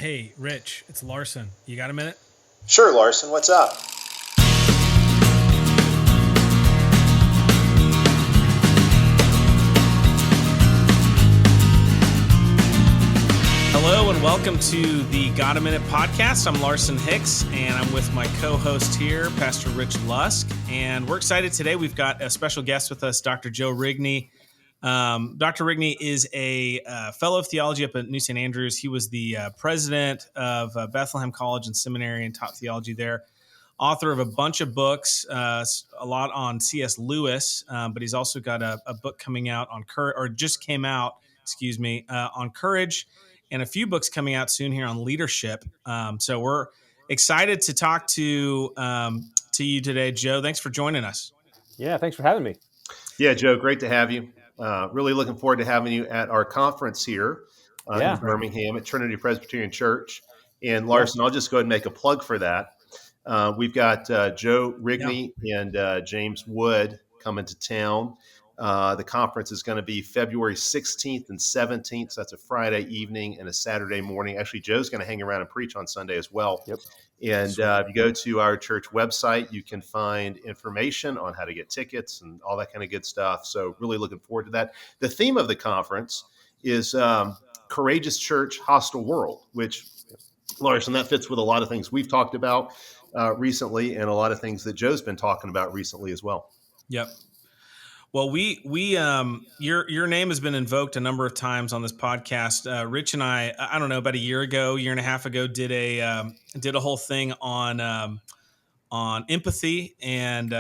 Hey, Rich, it's Larson. You got a minute? Sure, Larson, what's up? Hello and welcome to the Got a Minute podcast. I'm Larson Hicks, and I'm with my co-host here, Pastor Rich Lusk. And we're excited today. We've got a special guest with us, Dr. Joe Rigney. Dr. Rigney is a fellow of theology up at New St. Andrews. He was the president of Bethlehem College and Seminary and taught theology there. Author of a bunch of books, a lot on C.S. Lewis, but he's also got a book coming out on courage, or just came out, on courage, and a few books coming out soon here on leadership. So we're excited to talk to you today, Joe. Thanks for joining us. Yeah, thanks for having me. Yeah, Joe, great to have you. Really looking forward to having you at our conference here in Birmingham at Trinity Presbyterian Church. And Larson, I'll just go ahead and make a plug for that. We've got Joe Rigney and James Wood coming to town. The conference is going to be February 16th and 17th. So that's a Friday evening and a Saturday morning. Actually, Joe's going to hang around and preach on Sunday as well. Yep. And if you go to our church website, you can find information on how to get tickets and all that kind of good stuff. So really looking forward to that. The theme of the conference is Courageous Church, Hostile World, which, Larson, that fits with a lot of things we've talked about recently and a lot of things that Joe's been talking about recently as well. Yep. Well, your name has been invoked a number of times on this podcast. Rich and I don't know, about a year and a half ago, did a whole thing on empathy, and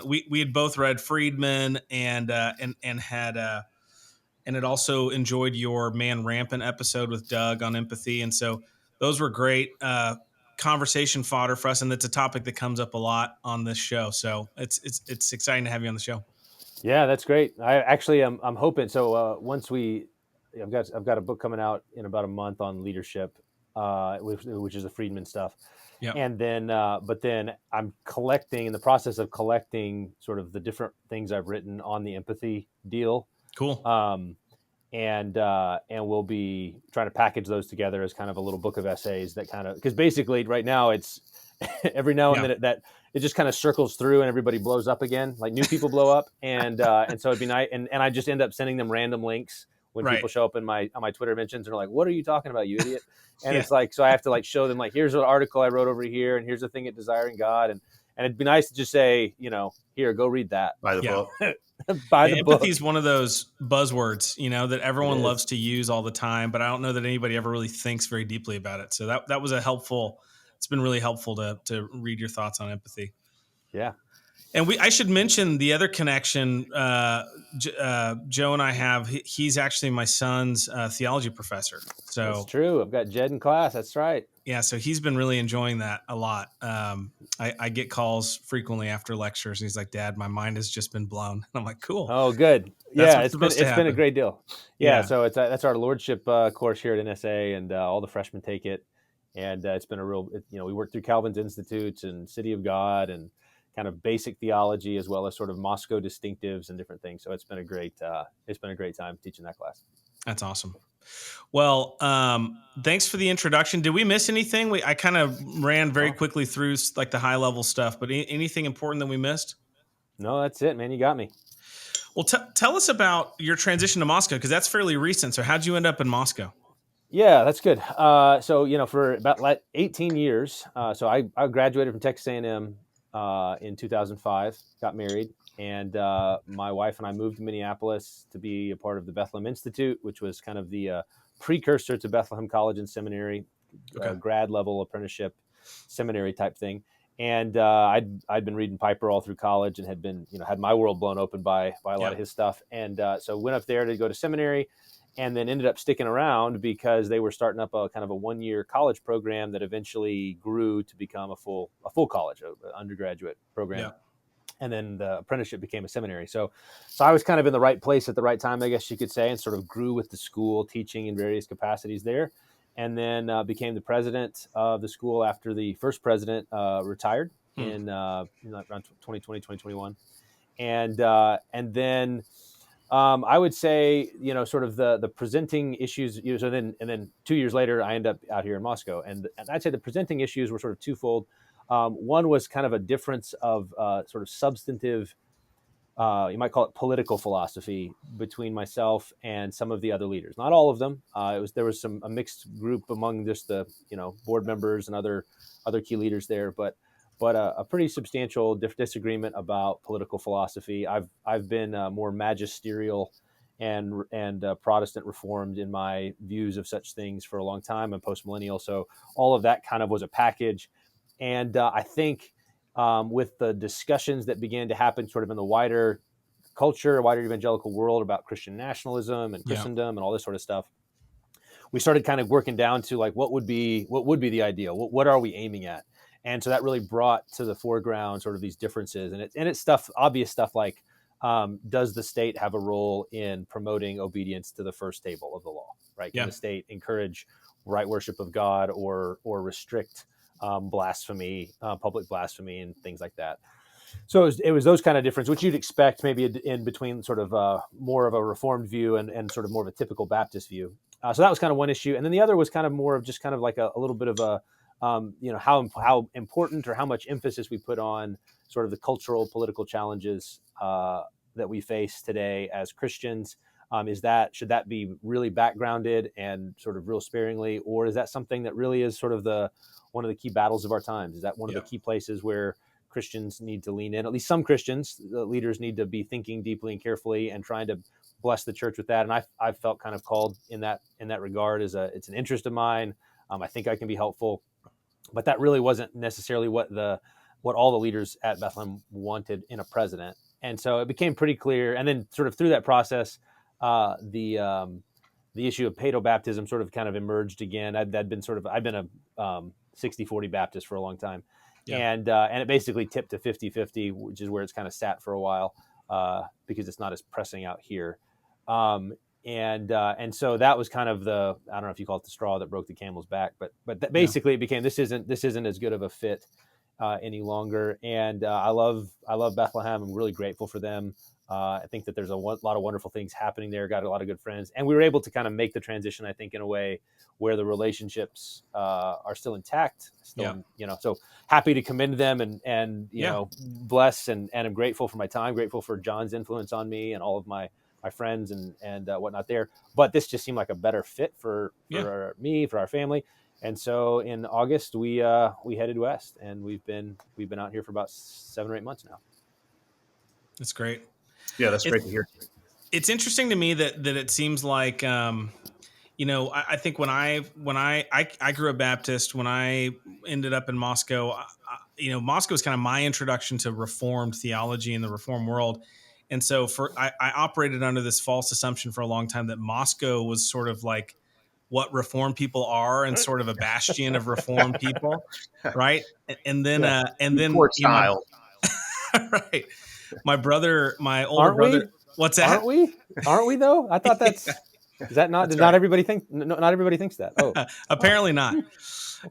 we had both read Friedman and had also enjoyed your Man Rampant episode with Doug on empathy, and so those were great conversation fodder for us, and it's a topic that comes up a lot on this show. So it's exciting to have you on the show. Yeah, that's great. I actually I'm hoping so. I've got a book coming out in about a month on leadership, which is the Friedman stuff. Yeah. And then, but then I'm in the process of collecting sort of the different things I've written on the empathy deal. Cool. And we'll be trying to package those together as kind of a little book of essays that because basically right now it's every now and then that it just kind of circles through and everybody blows up again, like new people blow up. And so it'd be nice. And I just end up sending them random links when people show up on my Twitter mentions and are like, what are you talking about, you idiot? And it's like, so I have to show them here's an article I wrote over here. And here's the thing at Desiring God. And it'd be nice to just say, here, go read that. By the book. By the book. Empathy is one of those buzzwords, that everyone loves to use all the time, but I don't know that anybody ever really thinks very deeply about it. So that was it's been really helpful to read your thoughts on empathy. Yeah. And I should mention the other connection Joe and I have. He's actually my son's theology professor. So that's true. I've got Jed in class. That's right. Yeah, so he's been really enjoying that a lot. I get calls frequently after lectures, and he's like, "Dad, my mind has just been blown." And I'm like, "Cool." Oh, good. Yeah, it's been a great deal. Yeah. So that's our lordship course here at NSA, and all the freshmen take it. And it's been a real, we work through Calvin's Institutes and City of God and kind of basic theology, as well as sort of Moscow distinctives and different things. So it's been a great time teaching that class. That's awesome. Well, thanks for the introduction. Did we miss anything? I kind of ran very quickly through the high level stuff, but anything important that we missed? No, that's it, man. You got me. Well, tell us about your transition to Moscow, because that's fairly recent. So how'd you end up in Moscow? Yeah, that's good. So, for about 18 years, so I graduated from Texas A&M in 2005, got married, and my wife and I moved to Minneapolis to be a part of the Bethlehem Institute, which was kind of the precursor to Bethlehem College and Seminary, grad level apprenticeship seminary type thing. And I'd been reading Piper all through college and had been, had my world blown open by a lot of his stuff. And so went up there to go to seminary, and then ended up sticking around because they were starting up a kind of a 1-year college program that eventually grew to become a full college, an undergraduate program. Yeah. And then the apprenticeship became a seminary. So I was kind of in the right place at the right time, I guess you could say, and sort of grew with the school, teaching in various capacities there. And then became the president of the school after the first president retired in around 2020, 2021. And then I would say, sort of the presenting issues. So then 2 years later, I end up out here in Moscow, and I'd say the presenting issues were sort of twofold. One was kind of a difference of sort of substantive, you might call it political philosophy, between myself and some of the other leaders. Not all of them. There was a mixed group among just the board members and other key leaders there, but a pretty substantial disagreement about political philosophy. I've been more magisterial and Protestant reformed in my views of such things for a long time. I'm post-millennial, so all of that kind of was a package. And I think with the discussions that began to happen sort of in the wider culture, wider evangelical world about Christian nationalism and Christendom and all this sort of stuff, we started kind of working down to like what would be the ideal, what are we aiming at? And so that really brought to the foreground sort of these differences, and it's stuff, obvious stuff like, does the state have a role in promoting obedience to the first table of the law? Right? Can the state encourage right worship of God or restrict blasphemy, public blasphemy, and things like that? So it was those kind of differences, which you'd expect maybe in between sort of more of a Reformed view and sort of more of a typical Baptist view. So that was kind of one issue, and then the other was kind of more of just kind of like a little bit of a how important or how much emphasis we put on sort of the cultural, political challenges that we face today as Christians. Should that be really backgrounded and sort of real sparingly, or is that something that really is sort of one of the key battles of our times? Is that one of the key places where Christians need to lean in? At least some Christians, the leaders, need to be thinking deeply and carefully and trying to bless the church with that. And I've felt kind of called in that regard. It's an interest of mine. I think I can be helpful. But that really wasn't necessarily what all the leaders at Bethlehem wanted in a president. And so it became pretty clear. And then sort of through that process, the issue of paedobaptism sort of kind of emerged again. I've been a 60-40 Baptist for a long time. And it basically tipped to 50-50, which is where it's kind of sat for a while because it's not as pressing out here. And so that was kind of I don't know if you call it the straw that broke the camel's back, but that basically it became this isn't as good of a fit any longer. And I love Bethlehem. I'm really grateful for them. I think that there's a lot of wonderful things happening there. Got a lot of good friends, and we were able to kind of make the transition, I think, in a way where the relationships are still intact. So happy to commend them and bless and I'm grateful for my time, grateful for John's influence on me and all of my friends and whatnot there. But this just seemed like a better fit for me, for our family. And so in August we headed west, and we've been out here for about 7 or 8 months now. That's great. Yeah, that's great to hear. It's interesting to me that it seems like I think when I grew up Baptist, when I ended up in Moscow, Moscow was kind of my introduction to Reformed theology in the Reformed world. And so I operated under this false assumption for a long time that Moscow was sort of like what Reformed people are and sort of a bastion of Reformed people. Right. And then, style. Right. My older brother. What's that? Aren't we though? I thought is that not? Does not everybody think? Not everybody thinks that. Oh, apparently not.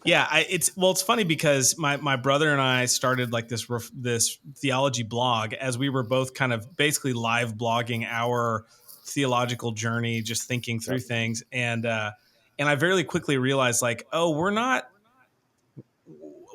Yeah, it's funny because my brother and I started like this theology blog as we were both kind of basically live blogging our theological journey, just thinking through things, and I very quickly realized like,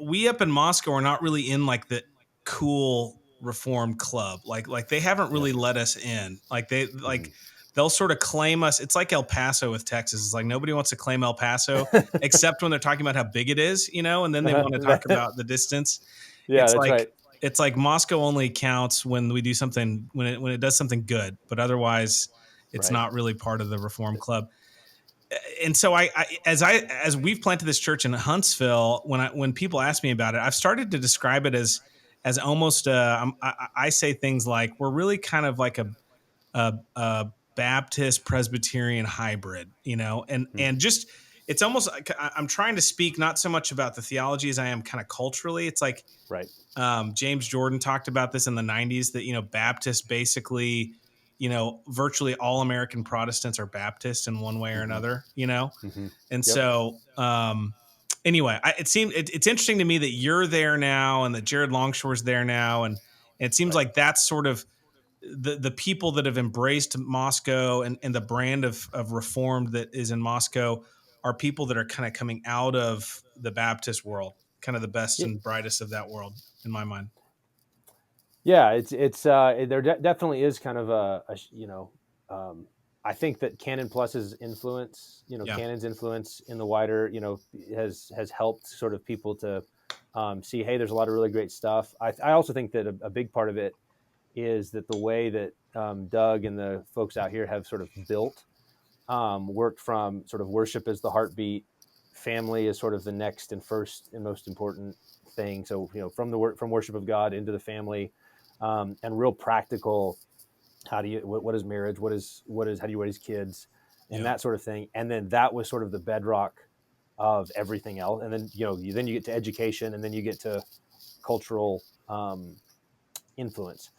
we up in Moscow are not really in like the cool Reformed club, like they haven't really let us in, like they'll sort of claim us. It's like El Paso with Texas. It's like nobody wants to claim El Paso except when they're talking about how big it is, and then they want to talk about the distance. Yeah, it's that's like, right. It's like Moscow only counts when we do something, when it does something good, but otherwise it's not really part of the Reformed club. And so as we've planted this church in Huntsville, when people ask me about it, I've started to describe it as almost I say things like we're really kind of like a Baptist Presbyterian hybrid, and just it's almost like I'm trying to speak not so much about the theology as I am kind of culturally. It's like James Jordan talked about this in the 90s that Baptists basically, virtually all American Protestants are Baptist in one way or another, and so anyway, it's interesting to me that you're there now and that Jared Longshore's there now, and it seems like that's sort of the people that have embraced Moscow and the brand of reformed that is in Moscow are people that are kind of coming out of the Baptist world, kind of the best and brightest of that world, in my mind. Yeah, it's there definitely is kind of I think that Canon Plus's influence, Canon's influence in the wider, has helped sort of people to see, hey, there's a lot of really great stuff. I also think that a big part of it is that the way that Doug and the folks out here have sort of built, worked from sort of worship as the heartbeat, family is sort of the next and first and most important thing. So from worship of God into the family, and real practical. How do you what is marriage? What is how do you raise kids, and that sort of thing. And then that was sort of the bedrock of everything else. And then then you get to education, and then you get to cultural influence.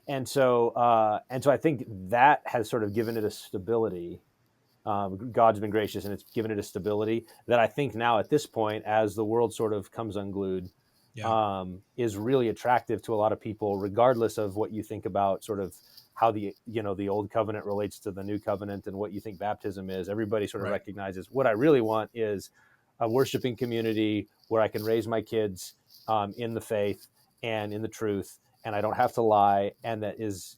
And so I think that has sort of given it a stability. God's been gracious, and it's given it a stability that I think now at this point, as the world sort of comes unglued, is really attractive to a lot of people, regardless of what you think about sort of how the old covenant relates to the new covenant and what you think baptism is. Everybody sort of recognizes what I really want is a worshiping community where I can raise my kids in the faith and in the truth, and I don't have to lie, and that is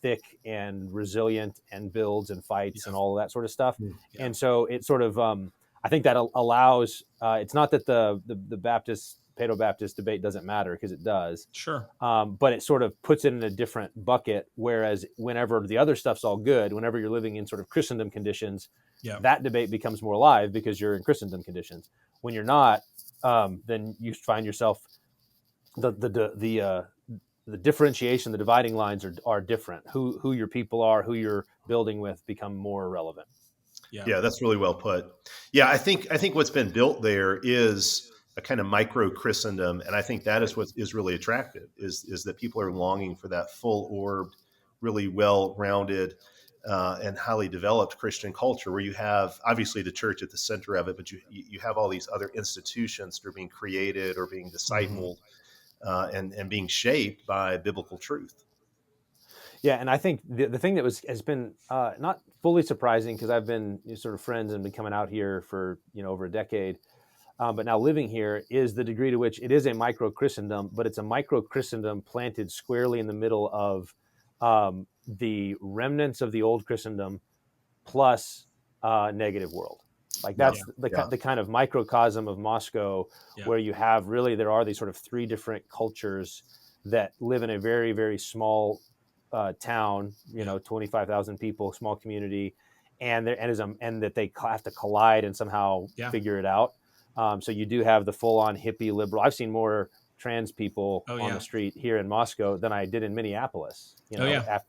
thick and resilient and builds and fights and all of that sort of stuff. And so it sort of I think that allows. It's not that the Baptist Paedo-Baptist debate doesn't matter, because it does. Sure. But it sort of puts it in a different bucket. Whereas whenever the other stuff's all good, whenever you're living in sort of Christendom conditions, that debate becomes more alive because you're in Christendom conditions. When you're not, then you find yourself the differentiation, the dividing lines are different. Who your people are, who you're building with, become more relevant. Yeah, that's really well put. Yeah, I think what's been built there is a kind of micro Christendom, and I think that is what is really attractive. Is that people are longing for that full orbed, really well rounded, and highly developed Christian culture, where you have obviously the church at the center of it, but you have all these other institutions that are being created or being discipled, and being shaped by biblical truth. Yeah, and I think the thing that has been not fully surprising, because I've been sort of friends and been coming out here for over a decade, but now living here, is the degree to which it is a micro Christendom, but it's a micro Christendom planted squarely in the middle of the remnants of the old Christendom plus negative world. Like that's the kind of microcosm of Moscow, where you have there are these sort of three different cultures that live in a very, very small town, 25,000 people, small community, and that they have to collide and somehow figure it out. So you do have the full-on hippie liberal. I've seen more trans people on the street here in Moscow than I did in Minneapolis,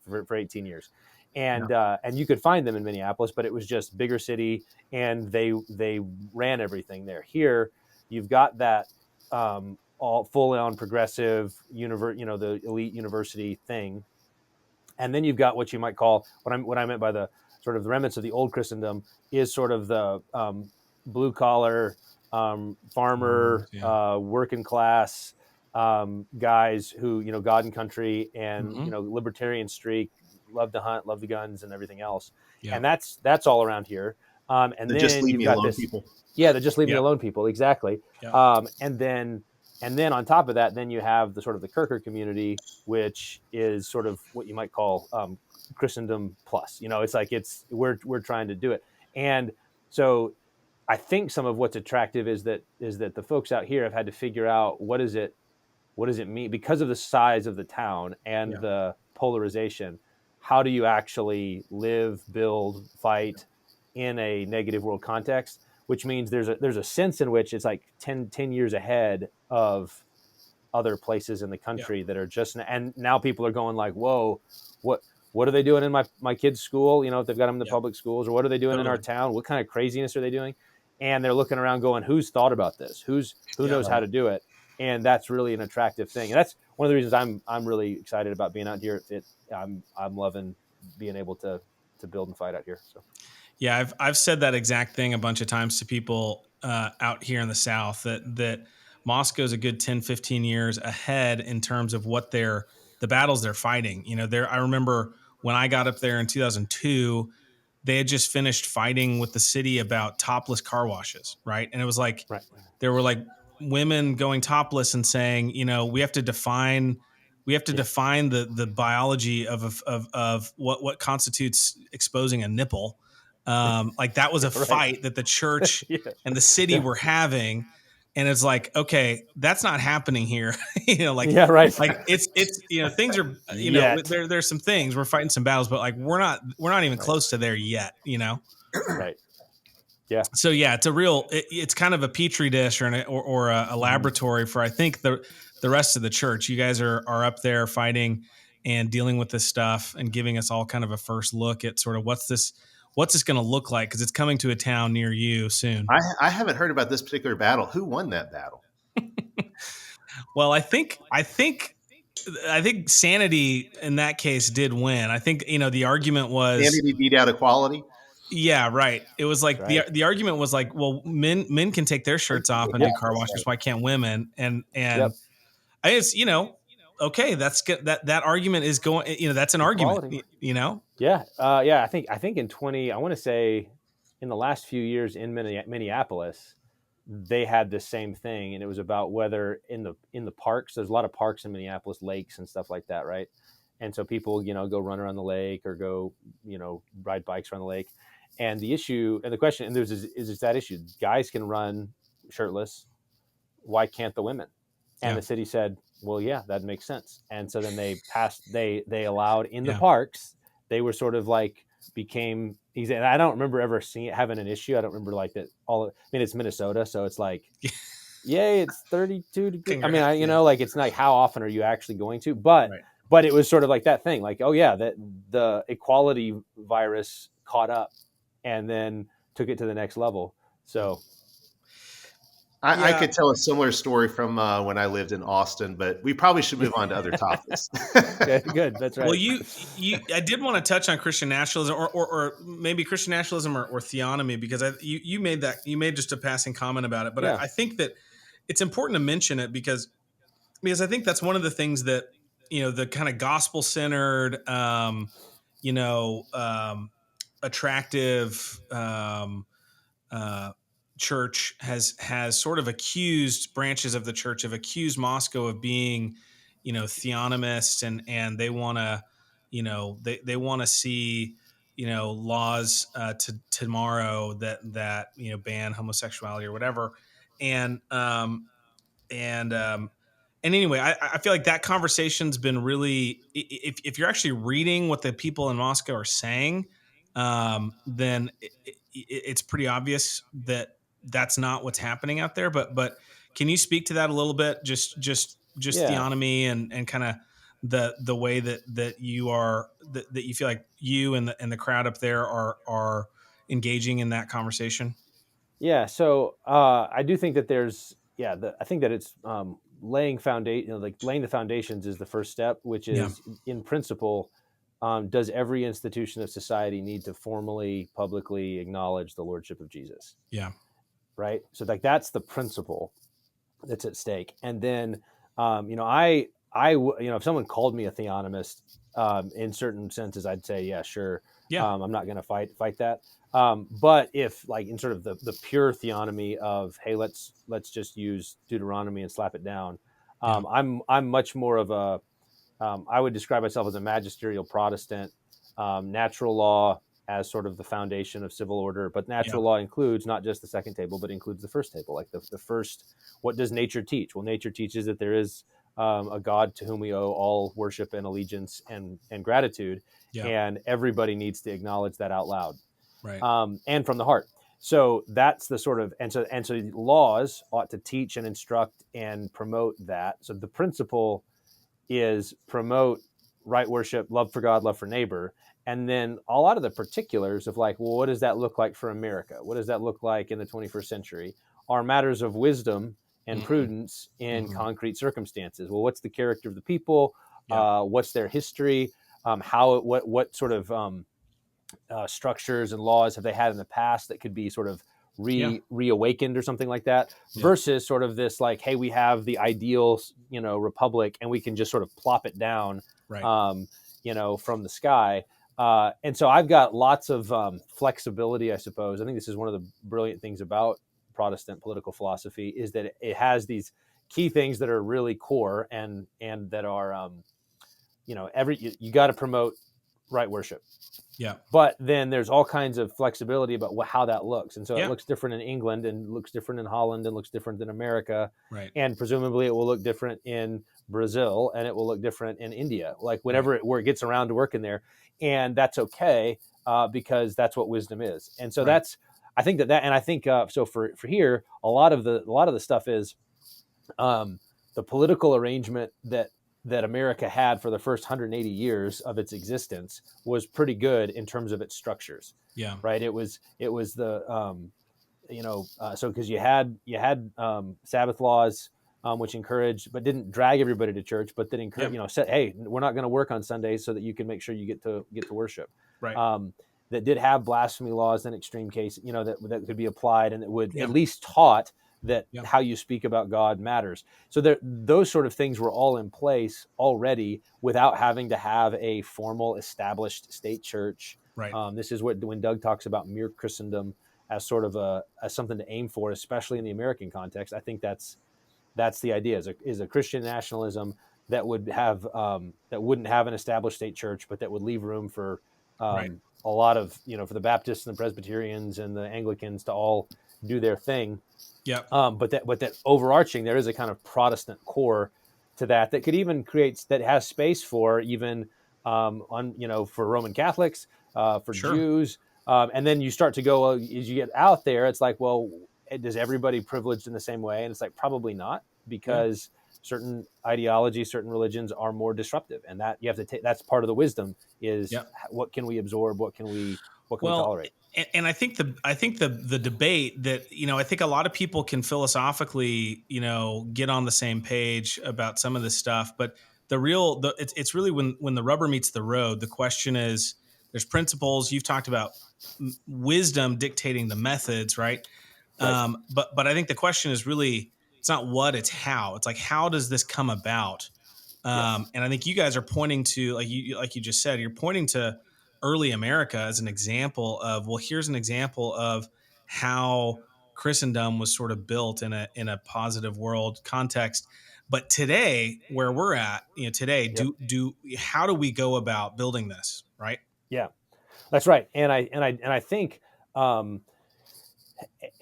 for 18 years. And you could find them in Minneapolis, but it was just bigger city, and they ran everything there. Here, you've got that all full-on progressive the elite university thing. And then you've got what you might call, what I meant by the sort of the remnants of the old Christendom, is sort of the blue collar, farmer, working class guys who, God and country and, libertarian streak, love to hunt, love the guns and everything else. And that's all around here. And then just leave you've me got alone this, people. Yeah, the just leave me alone people. Exactly. And then on top of that, then you have the sort of the Kirker community, which is sort of what you might call Christendom plus. It's like we're trying to do it. And so I think some of what's attractive is that the folks out here have had to figure out what does it mean, because of the size of the town and the polarization. How do you actually live, build, fight in a negative world context? Which means there's a sense in which it's like 10 years ahead of other places in the country that are just, and now people are going like, whoa, what are they doing in my kids' school? If they've got them in the public schools, or what are they doing in our town? What kind of craziness are they doing? And they're looking around going, who's thought about this? Who knows how to do it? And that's really an attractive thing. And that's one of the reasons I'm really excited about being out here. I'm loving being able to build and fight out here. So. Yeah, I've said that exact thing a bunch of times to people out here in the South, that Moscow's a good 10, 15 years ahead in terms of what they're the battles they're fighting. I remember when I got up there in 2002, they had just finished fighting with the city about topless car washes, right? And it was like Right. there were like women going topless and saying, we have to define the biology of what constitutes exposing a nipple. Like that was a Right. fight that the church Yeah. and the city were having. And it's like, okay, that's not happening here. Yeah, right. Like it's things are, Yet. there's some things we're fighting some battles, but like we're not even close to there yet, Right. Yeah. So yeah, it's kind of a petri dish or a laboratory for, I think, the rest of the church. You guys are up there fighting and dealing with this stuff and giving us all kind of a first look at sort of what's this going to look like, because it's coming to a town near you soon. I haven't heard about this particular battle. Who won that battle? Well, I think sanity in that case did win. I think, the argument was Sanity beat out equality. Yeah, right. It was like Right. the argument was like, well, men can take their shirts off and do car washes. Why can't women? And I guess, okay, that argument is going. That's an Equality. argument. Yeah. I think I want to say in the last few years in Minneapolis, they had the same thing, and it was about whether in the parks. There's a lot of parks in Minneapolis, lakes and stuff like that, right? And so people, go run around the lake or go, ride bikes around the lake. And the issue and the question, and is that issue: guys can run shirtless. Why can't the women? And the city said, well, yeah, that makes sense. And so then they allowed in the parks. They were sort of like became. And I don't remember ever having an issue. I don't remember like that. It's Minnesota, so it's like, yay, it's 32 degrees. Like it's like how often are you actually going to? But it was sort of like that thing, like, oh yeah, that the equality virus caught up and then took it to the next level. So I could tell a similar story from when I lived in Austin, but we probably should move on to other topics. Okay, good. That's right. Well, I did want to touch on Christian nationalism or maybe Christian nationalism or theonomy, because you made just a passing comment about it, but I think that it's important to mention it because I think that's one of the things that, the kind of gospel centered, attractive, church has sort of accused branches of the church have accused Moscow of being, theonomist, and they want to, they want to see, laws tomorrow that ban homosexuality or whatever, and anyway, I feel like that conversation's been really, if you're actually reading what the people in Moscow are saying, then it's pretty obvious that that's not what's happening out there. But can you speak to that a little bit? Just theonomy and kind of the way that you are that you feel like you and the crowd up there are engaging in that conversation. Yeah. So I do think that there's I think that it's laying the foundations is the first step, which is in principle. Does every institution of society need to formally, publicly acknowledge the lordship of Jesus? Yeah. Right. So that's the principle that's at stake. And then, if someone called me a theonomist, in certain senses, I'd say, yeah, sure. Yeah. I'm not going to fight that. But if like in sort of the pure theonomy of, hey, let's just use Deuteronomy and slap it down. I'm much more of a, I would describe myself as a magisterial Protestant, natural law as sort of the foundation of civil order, but natural law includes not just the second table, but includes the first table. Like the first, what does nature teach? Well, nature teaches that there is a God to whom we owe all worship and allegiance and gratitude. Yeah. And everybody needs to acknowledge that out loud, right? And from the heart. So that's the sort of, and so laws ought to teach and instruct and promote that. So the principle is promote right worship, love for God, love for neighbor. And then a lot of the particulars of like, well, what does that look like for America? What does that look like in the 21st century? Are matters of wisdom and prudence in concrete circumstances. Well, what's the character of the people? What's their history? What sort of structures and laws have they had in the past that could be sort of reawakened or something like that, versus sort of this like, hey, we have the ideal, republic, and we can just sort of plop it down, from the sky. And so I've got lots of flexibility, I suppose. I think this is one of the brilliant things about Protestant political philosophy, is that it has these key things that are really core and that are, you got to promote right worship. Yeah. But then there's all kinds of flexibility about how that looks. And so it looks different in England, and looks different in Holland, and looks different in America. Right. And presumably it will look different in Brazil, and it will look different in India, like whenever it gets around to working there. And that's okay, because that's what wisdom is. And so I think and I think, so for here, a lot of the stuff is the political arrangement that America had for the first 180 years of its existence was pretty good in terms of its structures. Yeah. Right. It was the, so because you had Sabbath laws, which encouraged, but didn't drag everybody to church, but that encouraged, said, hey, we're not going to work on Sundays so that you can make sure you get to worship. Right. That did have blasphemy laws in extreme cases, that could be applied, and it would at least taught that how you speak about God matters. So those sort of things were all in place already without having to have a formal established state church. Right. This is when Doug talks about mere Christendom as sort of as something to aim for, especially in the American context. I think that's the idea, is a Christian nationalism that would have that wouldn't have an established state church, but that would leave room for a lot of, for the Baptists and the Presbyterians and the Anglicans to all do their thing. Yeah. But that overarching, there is a kind of Protestant core to that could even that has space for even for Roman Catholics, for Jews, and then you start to go, as you get out there, it's like, well, does everybody privileged in the same way? And it's like, probably not, because certain ideologies, certain religions are more disruptive, and that you have to take. That's part of the wisdom is what can we absorb, what can we tolerate. And I think the debate that, I think a lot of people can philosophically, get on the same page about some of this stuff, but it's really when the rubber meets the road, the question is, there's principles. You've talked about wisdom dictating the methods, right? But I think the question is really, it's not what, it's how. It's like, how does this come about? And I think you guys are pointing to, like you just said, you're pointing to early America as an example of, well, here's an example of how Christendom was sort of built in a positive world context. But today, where we're at, how do we go about building this, right? Yeah, that's right. And I think, and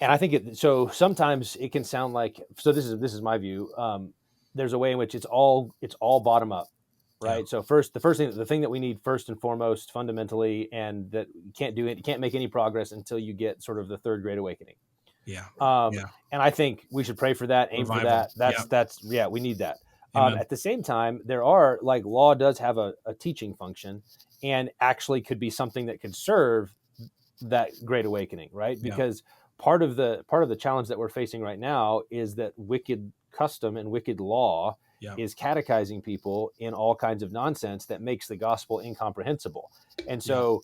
I think so sometimes it can sound like, so this is my view. There's a way in which it's all bottom up. Right. Yeah. So the thing that we need first and foremost, fundamentally, and that you can't make any progress until you get sort of the third great awakening. Yeah. And I think we should pray for that, aim Revival. for that. We need that. At the same time, there are, like, law does have a teaching function, and actually could be something that could serve that great awakening. Right. Because part of the challenge that we're facing right now is that wicked custom and wicked law is catechizing people in all kinds of nonsense that makes the gospel incomprehensible. And so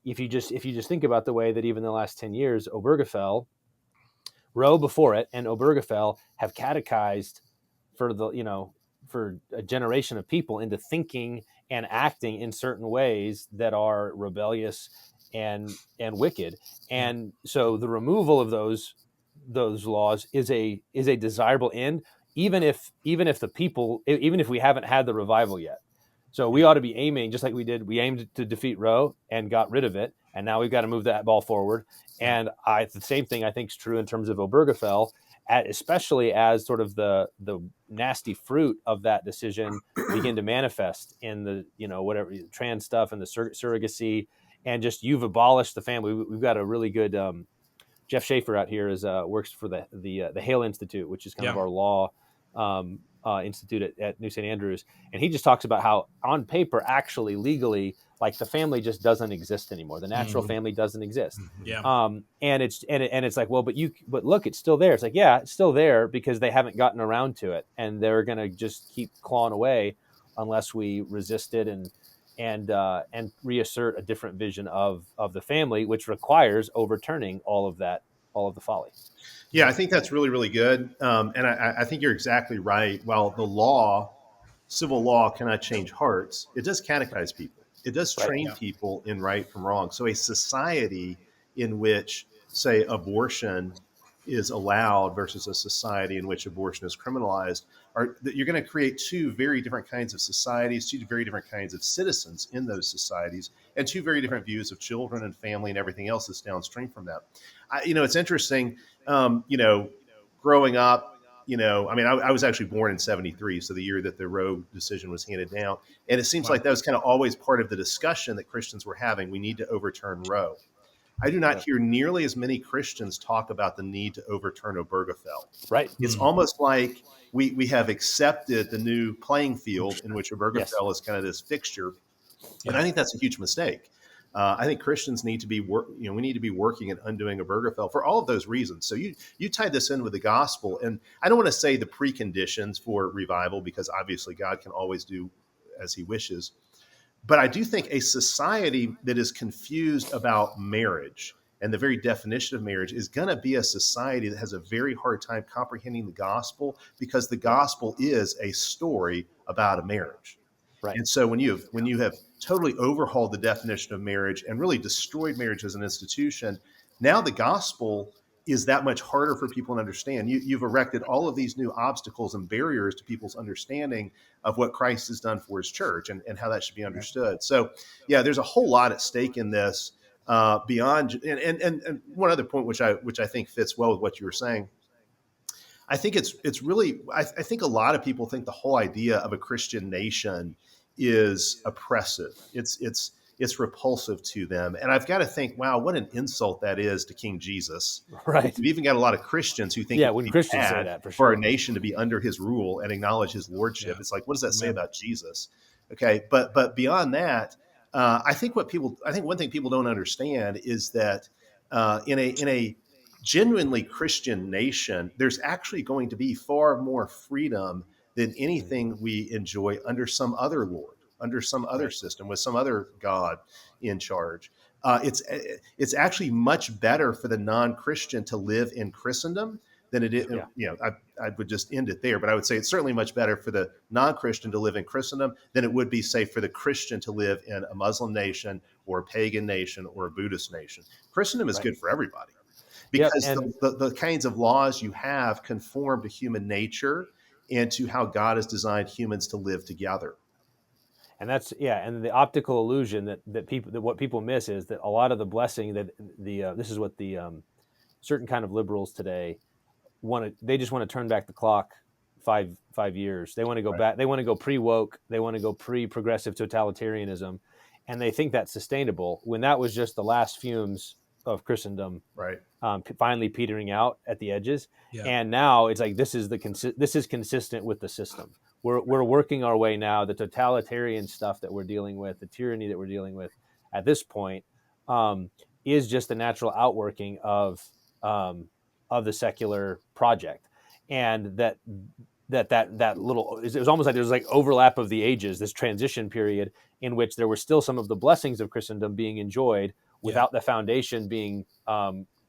if you just think about the way that even the last 10 years, Obergefell, Roe before it, and Obergefell have catechized for a generation of people into thinking and acting in certain ways that are rebellious and wicked. And so the removal of those laws is a desirable end, even if the people, even if we haven't had the revival yet. So we ought to be aiming, just like we did. We aimed to defeat Roe and got rid of it, and now we've got to move that ball forward. And the same thing I think is true in terms of Obergefell, especially as sort of the nasty fruit of that decision begin to manifest in the whatever trans stuff and the surrogacy, and just you've abolished the family. We've got a really good Jeff Schaefer out here works for the Hale Institute, which is kind of our law institute at New St. Andrews, and he just talks about how on paper, actually legally, like the family just doesn't exist anymore. The natural family doesn't exist. And it's like, well, but look, it's still there. It's like, yeah, it's still there because they haven't gotten around to it, and they're going to just keep clawing away unless we resist it and reassert a different vision of the family, which requires overturning all of that all of the folly. Yeah, I think that's really, really good. And I think you're exactly right. While the law, civil law, cannot change hearts, it does catechize people. It does Right. train people in right from wrong. So a society in which, say, abortion is allowed versus a society in which abortion is criminalized, you're going to create two very different kinds of societies, two very different kinds of citizens in those societies, and two very different views of children and family and everything else that's downstream from that. It's interesting. Growing up, I was actually born in '73, so the year that the Roe decision was handed down. And it seems like that was kind of always part of the discussion that Christians were having. We need to overturn Roe. I do not hear nearly as many Christians talk about the need to overturn Obergefell. Right. It's almost like we have accepted the new playing field in which Obergefell is kind of this fixture. And I think that's a huge mistake. I think Christians need to be we need to be working at undoing Obergefell for all of those reasons. So you tied this in with the gospel, and I don't want to say the preconditions for revival, because obviously God can always do as he wishes. But I do think a society that is confused about marriage and the very definition of marriage is going to be a society that has a very hard time comprehending the gospel, because the gospel is a story about a marriage. Right. And so when you have totally overhauled the definition of marriage and really destroyed marriage as an institution, now the gospel is that much harder for people to understand. You've erected all of these new obstacles and barriers to people's understanding of what Christ has done for his church and how that should be understood. So, yeah, there's a whole lot at stake in this beyond. And one other point, which I think fits well with what you were saying. I think it's really, I think a lot of people think the whole idea of a Christian nation is oppressive. It's repulsive to them. And I've got to think, wow, what an insult that is to King Jesus. Right. We've even got a lot of Christians who think when Christians say that, for our nation to be under his rule and acknowledge his lordship. It's like, what does that say about Jesus? Okay. But beyond that, I think one thing people don't understand is that in a genuinely Christian nation, there's actually going to be far more freedom than anything we enjoy under some other lord, under some other system, with some other God in charge. It's actually much better for the non-Christian to live in Christendom than it is. I would just end it there, but I would say it's certainly much better for the non-Christian to live in Christendom than it would be, say, for the Christian to live in a Muslim nation or a pagan nation or a Buddhist nation. Christendom is good for everybody, because the kinds of laws you have conform to human nature and to how God has designed humans to live together. And that's and the optical illusion that what people miss is that a lot of the blessing that this is what the certain kind of liberals today they just want to turn back the clock 5 years. They want to go back. They want to go pre-woke. They want to go pre-progressive totalitarianism, and they think that's sustainable when that was just the last fumes of Christendom, finally petering out at the edges. And now it's like this is consistent with the system. We're working our way now. The totalitarian stuff that we're dealing with, the tyranny that we're dealing with at this point, is just the natural outworking of the secular project, and that little, it was almost like there was like overlap of the ages, this transition period in which there were still some of the blessings of Christendom being enjoyed without the foundation being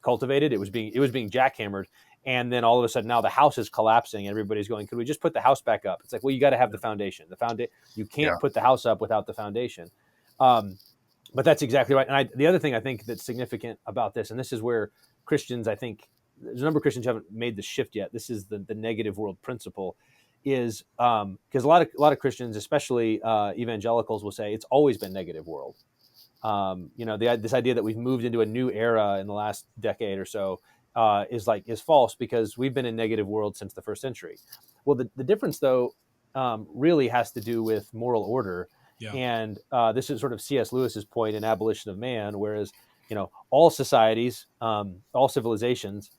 cultivated. It was being jackhammered. And then all of a sudden now the house is collapsing. Everybody's going, could we just put the house back up? It's like, well, you got to have the foundation. You can't put the house up without the foundation. But that's exactly right. And the other thing I think that's significant about this, and this is where Christians, I think there's a number of Christians who haven't made the shift yet. This is the negative world principle, is because a lot of Christians, especially evangelicals, will say it's always been negative world. This idea that we've moved into a new era in the last decade or so is false, because we've been in negative world since the first century. Well, the difference though really has to do with moral order. And this is sort of C.S. Lewis's point in Abolition of Man, whereas all societies, all civilizations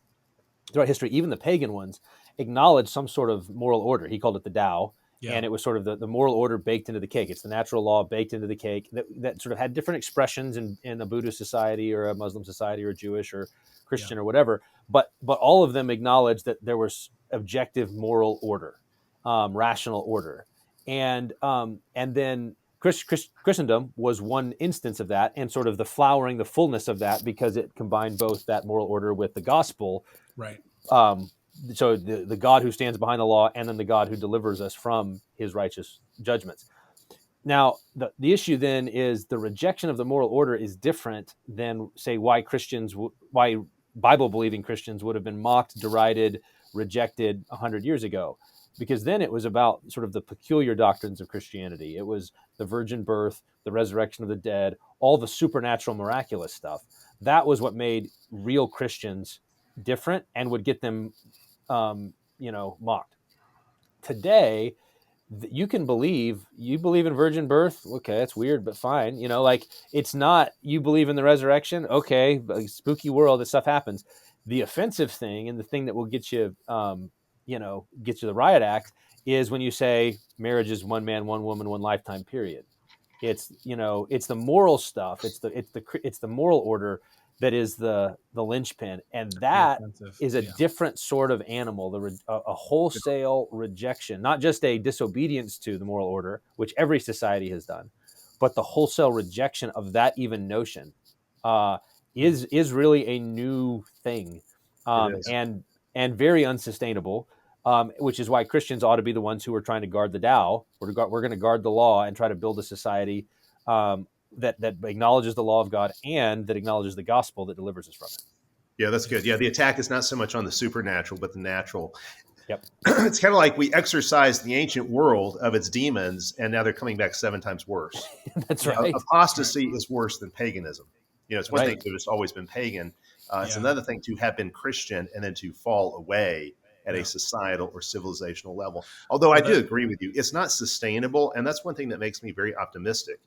throughout history, even the pagan ones, acknowledge some sort of moral order. He called it the Tao. And it was sort of the moral order baked into the cake. It's the natural law baked into the cake that sort of had different expressions in a Buddhist society or a Muslim society or a Jewish or Christian or whatever. But all of them acknowledged that there was objective moral order, rational order. And then Christendom was one instance of that, and sort of the flowering, the fullness of that, because it combined both that moral order with the gospel. Right. So the God who stands behind the law, and then the God who delivers us from his righteous judgments. Now, the issue then is the rejection of the moral order is different than, say, why Bible-believing Christians would have been mocked, derided, rejected 100 years ago. Because then it was about sort of the peculiar doctrines of Christianity. It was the virgin birth, the resurrection of the dead, all the supernatural, miraculous stuff. That was what made real Christians different and would get them, mocked. Today, you believe in virgin birth. Okay, that's weird, but fine. It's not, you believe in the resurrection. Okay, spooky world, this stuff happens. The offensive thing, and the thing that will get you, get you the riot act, is when you say marriage is one man, one woman, one lifetime period. It's the moral stuff. It's the moral order that is the linchpin, and that is a different sort of animal. A wholesale rejection, not just a disobedience to the moral order, which every society has done, but the wholesale rejection of that even notion is really a new thing, and very unsustainable. Which is why Christians ought to be the ones who are trying to guard the Tao. We're going to guard the law and try to build a society that acknowledges the law of God and that acknowledges the gospel that delivers us from it. Yeah, that's good. Yeah, the attack is not so much on the supernatural, but the natural. Yep. It's kind of like we exorcised the ancient world of its demons, and now they're coming back 7 times worse. That's right. Apostasy is worse than paganism. It's one thing to have just always been pagan. It's another thing to have been Christian and then to fall away at a societal or civilizational level. Although I do agree with you, it's not sustainable. And that's one thing that makes me very optimistic,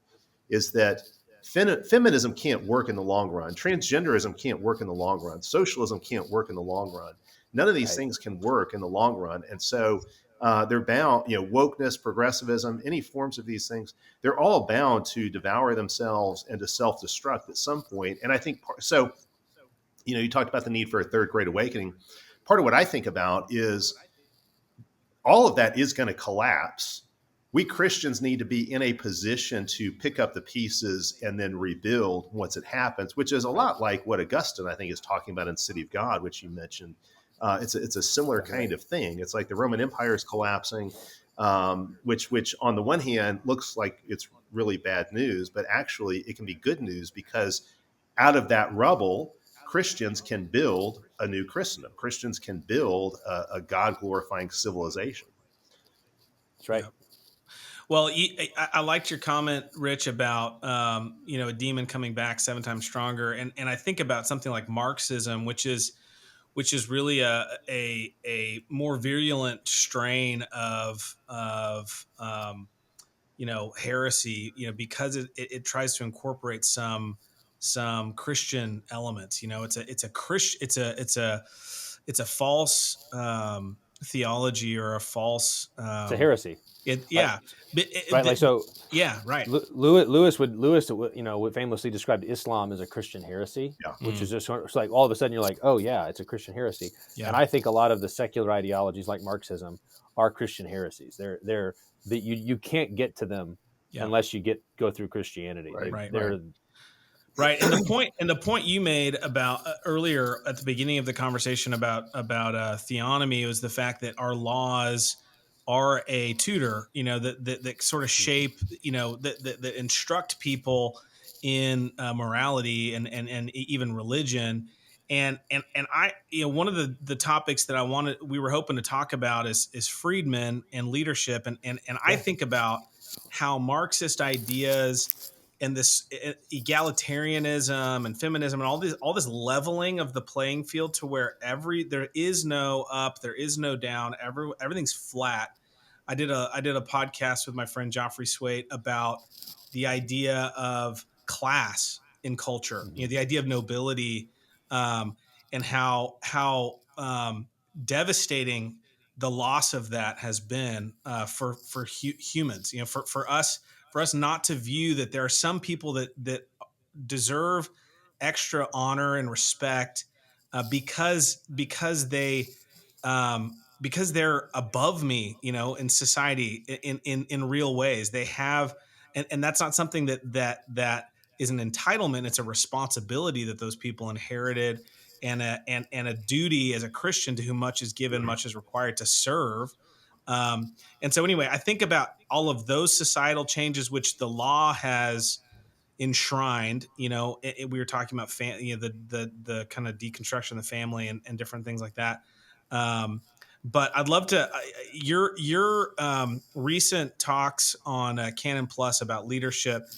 is that feminism can't work in the long run. Transgenderism can't work in the long run. Socialism can't work in the long run. None of these things can work in the long run. And so they're bound, wokeness, progressivism, any forms of these things, they're all bound to devour themselves and to self-destruct at some point. And I think so, you talked about the need for a third great awakening. Part of what I think about is all of that is going to collapse. We Christians need to be in a position to pick up the pieces and then rebuild once it happens, which is a lot like what Augustine, I think, is talking about in City of God, which you mentioned. It's a similar kind of thing. It's like the Roman Empire is collapsing, which on the one hand looks like it's really bad news, but actually it can be good news, because out of that rubble, Christians can build a new Christendom. Christians can build a God-glorifying civilization. That's right. Yeah. Well, I liked your comment, Rich, about a demon coming back 7 times stronger, and I think about something like Marxism, which is really a more virulent strain of heresy, because it tries to incorporate some Christian elements. It's a false theology, or a false it's a heresy. Right. Lewis would famously describe Islam as a Christian heresy, which is just it's like all of a sudden you're like, oh yeah, it's a Christian heresy. Yeah. And I think a lot of the secular ideologies like Marxism are Christian heresies. They're that you can't get to them unless you go through Christianity. Right. And the point you made about earlier at the beginning of the conversation about theonomy was the fact that our laws are a tutor, that sort of shape, that instruct people in morality and even religion. And I, one of the topics that we were hoping to talk about is freedmen and leadership. And I think about how Marxist ideas and this egalitarianism and feminism and all this leveling of the playing field to where there is no up, there is no down, everything's flat. I did a podcast with my friend Joffrey Swait about the idea of class in culture, the idea of nobility, and how devastating the loss of that has been for humans. For us not to view that there are some people that deserve extra honor and respect because they're above me, in society in real ways. They have and that's not something that is an entitlement. It's a responsibility that those people inherited, and a duty as a Christian, to whom much is given, much is required, to serve. And so anyway, I think about all of those societal changes which the law has enshrined. We were talking about the kind of deconstruction of the family, and different things like that. But I'd love to your recent talks on Canon Plus about leadership.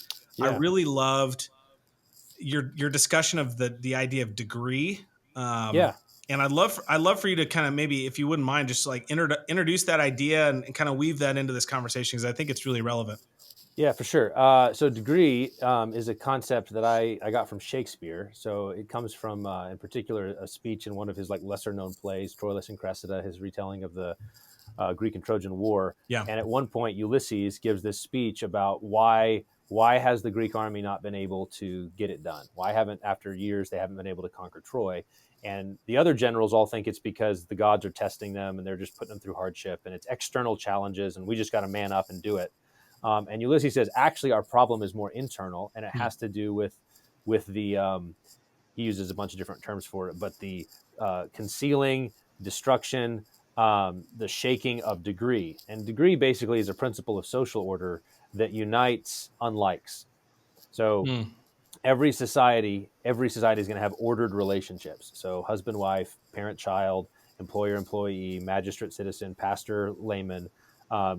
I really loved your discussion of the idea of degree. And I'd love for you to kind of, maybe, if you wouldn't mind, just like introduce that idea, and kind of weave that into this conversation, because I think it's really relevant. Yeah, for sure. So degree is a concept that I got from Shakespeare. So it comes from, in particular, a speech in one of his like lesser known plays, Troilus and Cressida, his retelling of the Greek and Trojan War. Yeah. And at one point, Ulysses gives this speech about why has the Greek army not been able to get it done? Why after years, they haven't been able to conquer Troy? And the other generals all think it's because the gods are testing them and they're just putting them through hardship, and it's external challenges, and we just got to man up and do it. And Ulysses says, actually, our problem is more internal, and it has to do with the he uses a bunch of different terms for it, but the concealing, destruction, the shaking of degree. And degree basically is a principle of social order that unites unlikes. So every society is going to have ordered relationships. So husband, wife, parent, child, employer, employee, magistrate, citizen, pastor, layman.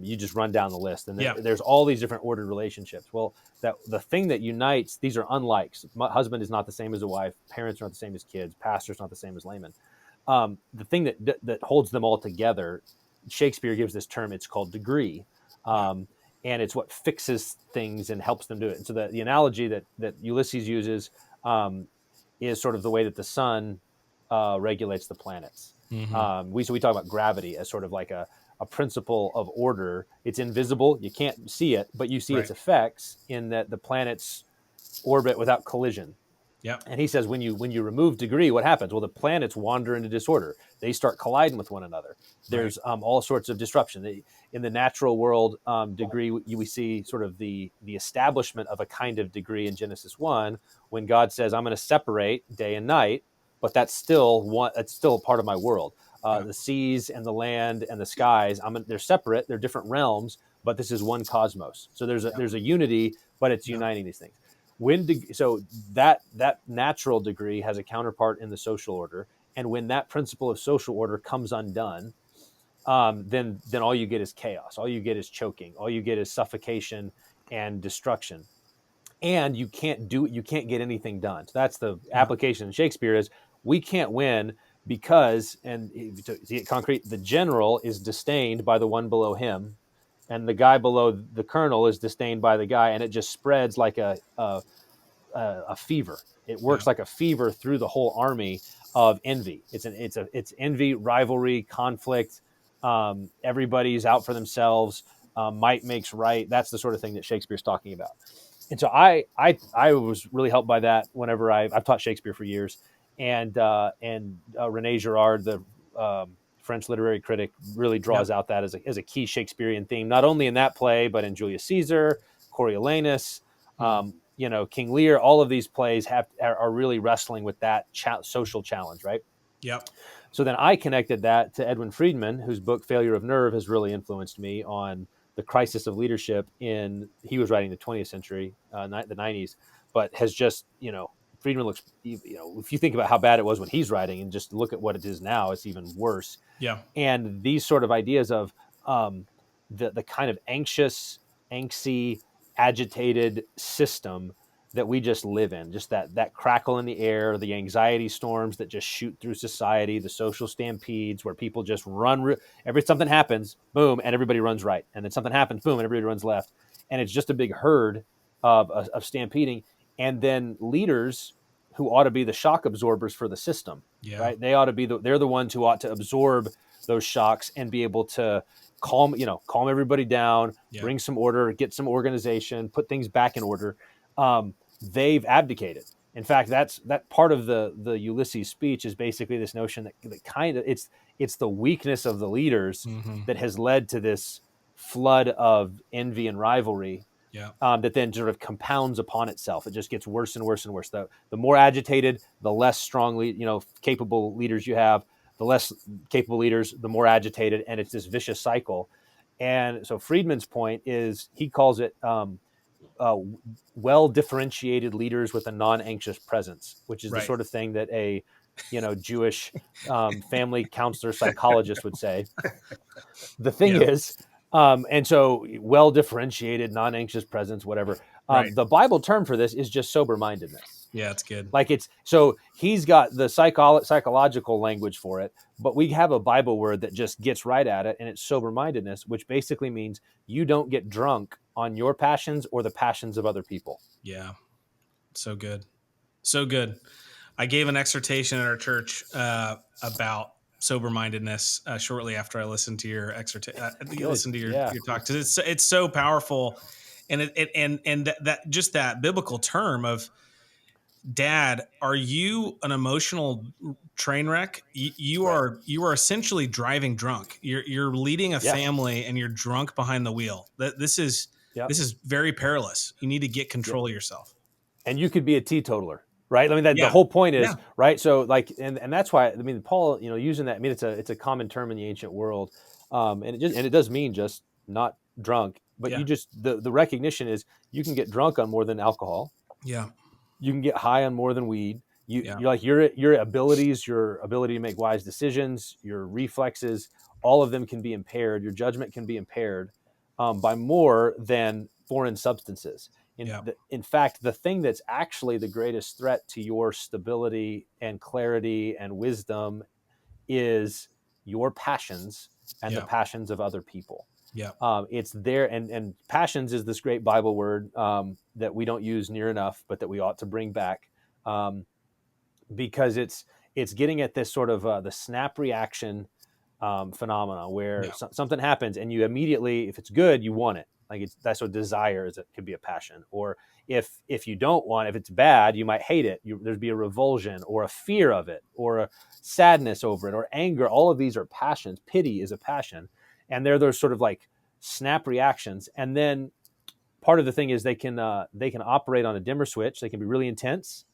You just run down the list, and there's all these different ordered relationships. Well, the thing that unites these are unlikes. My husband is not the same as a wife. Parents are not the same as kids. Pastor's not the same as layman. The thing that holds them all together, Shakespeare gives this term. It's called degree, and it's what fixes things and helps them do it. And so the analogy that Ulysses uses is sort of the way that the sun regulates the planets. We talk about gravity as sort of like a principle of order. It's invisible. You can't see it, but you see its effects in that the planets orbit without collision. Yep. And he says, when you remove degree, what happens? Well, the planets wander into disorder. They start colliding with one another. There's all sorts of disruption. In the natural world, degree, we see sort of the establishment of a kind of degree in Genesis 1, when God says, I'm going to separate day and night, but that's still a part of my world. The seas and the land and the skies, they're separate. They're different realms, but this is one cosmos. So there's a unity, but it's uniting these things. So that natural degree has a counterpart in the social order, and when that principle of social order comes undone, then all you get is chaos. All you get is choking. All you get is suffocation and destruction. And you can't get anything done. So that's the application in Shakespeare is we can't win because, and to get concrete, the general is disdained by the one below him, and the guy below the colonel is disdained by the guy, and it just spreads like a fever. It works like a fever through the whole army of envy. It's envy, rivalry, conflict. Everybody's out for themselves. Might makes right. That's the sort of thing that Shakespeare's talking about. And so I was really helped by that whenever I've taught Shakespeare for years, and René Girard, the French literary critic, really draws out that as a key Shakespearean theme, not only in that play but in Julius Caesar, Coriolanus, King Lear. All of these plays are really wrestling with that social challenge, right? Yep. So then I connected that to Edwin Friedman, whose book Failure of Nerve has really influenced me on the crisis of leadership he was writing the 20th century, the 90s, but has just, Friedman looks, if you think about how bad it was when he's writing and just look at what it is now, it's even worse. Yeah. And these sort of ideas of the kind of anxious, angsty, agitated system that we just live in, just that crackle in the air, the anxiety storms that just shoot through society, the social stampedes where people just run, something happens, boom, and everybody runs right. And then something happens, boom, and everybody runs left. And it's just a big herd of stampeding. And then leaders who ought to be the shock absorbers for the system, right? They ought to be they're the ones who ought to absorb those shocks and be able to calm everybody down, bring some order, get some organization, put things back in order. They've abdicated. In fact, that part of the Ulysses speech is basically this notion that kind of it's the weakness of the leaders that has led to this flood of envy and rivalry. Yeah. That then sort of compounds upon itself. It just gets worse and worse and worse. The more agitated, the less strongly, capable leaders you have. The less capable leaders, the more agitated, and it's this vicious cycle. And so Friedman's point is, he calls it well differentiated leaders with a non-anxious presence, which is the Right. sort of thing that a Jewish family counselor psychologist would say. The thing Yeah. is, and so well differentiated, non-anxious presence, whatever. Right. The Bible term for this is just sober-mindedness. Yeah, it's good. Like so he's got the psychological language for it, but we have a Bible word that just gets right at it, and it's sober-mindedness, which basically means you don't get drunk on your passions or the passions of other people. Yeah. So good. So good. I gave an exhortation at our church about sober-mindedness shortly after I listened to your listened to your talk. It's so powerful, and that biblical term of, Dad, are you an emotional train wreck? You are essentially driving drunk. You're leading a family and you're drunk behind the wheel. This is very perilous. You need to get control of yourself. And you could be a teetotaler, right? I mean, the whole point is, right? So and that's why, I mean, Paul, using that, I mean, it's a common term in the ancient world. And it does mean just not drunk, but you just, the recognition is you can get drunk on more than alcohol. Yeah. You can get high on more than weed. You're like your abilities, your ability to make wise decisions, your reflexes, all of them can be impaired. Your judgment can be impaired by more than foreign substances. In fact, the thing that's actually the greatest threat to your stability and clarity and wisdom is your passions and the passions of other people. Yeah. It's there. And passions is this great Bible word that we don't use near enough, but that we ought to bring back because it's getting at this sort of the snap reaction phenomena where something happens and you immediately, if it's good, you want it. Like that's what desire is. It could be a passion. Or if you don't want, if it's bad, you might hate it. There'd be a revulsion or a fear of it or a sadness over it or anger. All of these are passions. Pity is a passion. And they're those sort of like snap reactions. And then part of the thing is they can operate on a dimmer switch. They can be really intense,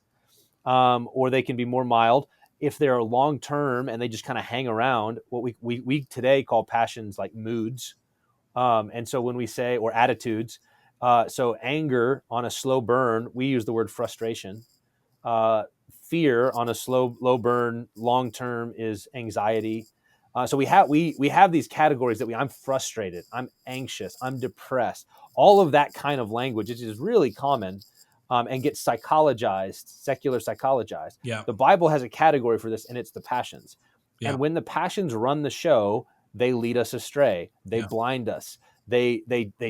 or they can be more mild. If they're long term and they just kind of hang around, what we today call passions, like moods. And so when we say, or attitudes, so anger on a slow burn, we use the word frustration. Fear on a low burn, long term is anxiety. So we have these categories that I'm frustrated, I'm anxious, I'm depressed. All of that kind of language, which is really common, and gets secular psychologized. Yeah. The Bible has a category for this, and it's the passions. Yeah. And when the passions run the show, they lead us astray. They blind us. They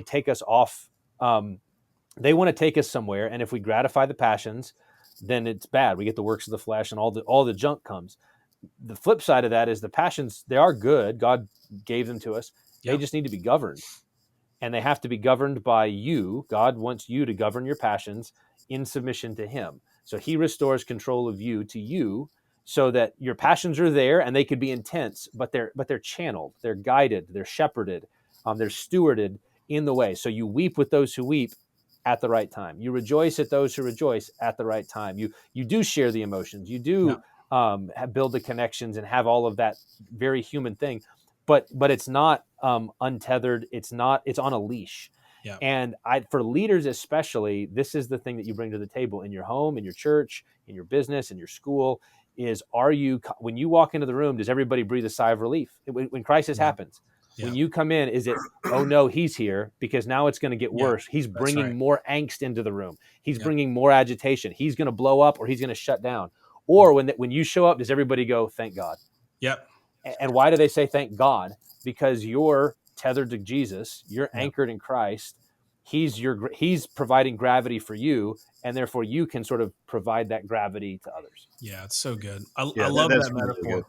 take us off. They want to take us somewhere, and if we gratify the passions, then it's bad. We get the works of the flesh, and all the junk comes. The flip side of that is the passions, they are good. God gave them to us. They just need to be governed. And they have to be governed by you. God wants you to govern your passions in submission to him. So he restores control of you to you so that your passions are there and they could be intense, but they're channeled, they're guided, they're shepherded, they're stewarded in the way. So you weep with those who weep at the right time. You rejoice at those who rejoice at the right time. You do share the emotions. You do build the connections and have all of that very human thing, but it's not untethered. It's on a leash. Yeah. And for leaders especially, this is the thing that you bring to the table in your home, in your church, in your business, in your school. Is when you walk into the room, does everybody breathe a sigh of relief when crisis happens? Yeah. When you come in, is it, oh no, he's here, because now it's going to get worse. He's bringing more angst into the room. He's bringing more agitation. He's going to blow up or he's going to shut down. Or when you show up, does everybody go, thank God? Yep. And why do they say thank God? Because you're tethered to Jesus. You're anchored in Christ. He's providing gravity for you, and therefore you can sort of provide that gravity to others. Yeah, it's so good. I love that metaphor. Really,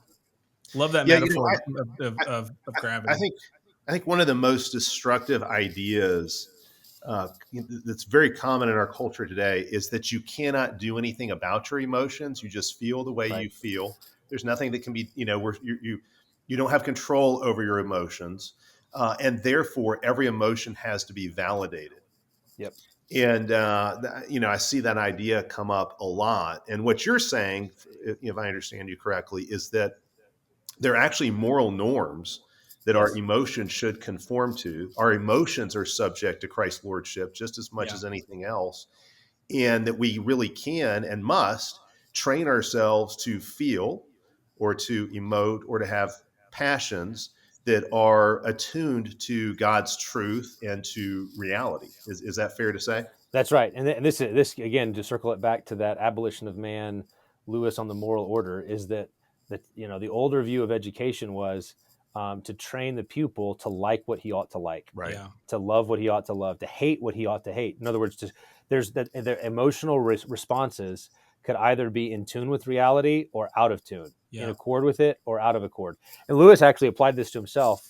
love that metaphor of gravity. I think one of the most destructive ideas that's very common in our culture today is that you cannot do anything about your emotions. You just feel the way you feel. There's nothing that can be, you don't have control over your emotions. And therefore every emotion has to be validated. Yep. And, I see that idea come up a lot. And what you're saying, if I understand you correctly, is that there are actually moral norms that our emotions should conform to. Our emotions are subject to Christ's lordship just as much as anything else. And that we really can and must train ourselves to feel or to emote or to have passions that are attuned to God's truth and to reality. Is that fair to say? That's right. And this again, to circle it back to that abolition of man, Lewis on the moral order, is that the older view of education was to train the pupil to like what he ought to like, Right. Yeah. to love what he ought to love, to hate what he ought to hate. In other words, there's that the emotional responses could either be in tune with reality or out of tune, in accord with it or out of accord. And Lewis actually applied this to himself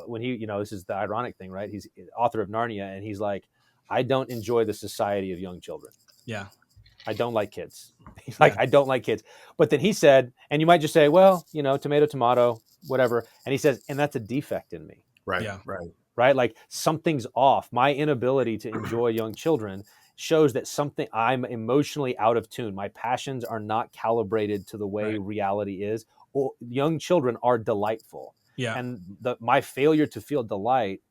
when he, this is the ironic thing, right? He's author of Narnia, and he's like, I don't enjoy the society of young children. Yeah. I don't like kids. He's like, I don't like kids. But then he said, and you might just say, well, tomato, tomato, whatever. And he says, and that's a defect in me. Right. Yeah. Right. Like something's off. My inability to enjoy young children shows that I'm emotionally out of tune. My passions are not calibrated to the way reality is. Well, young children are delightful. Yeah. And my failure to feel delight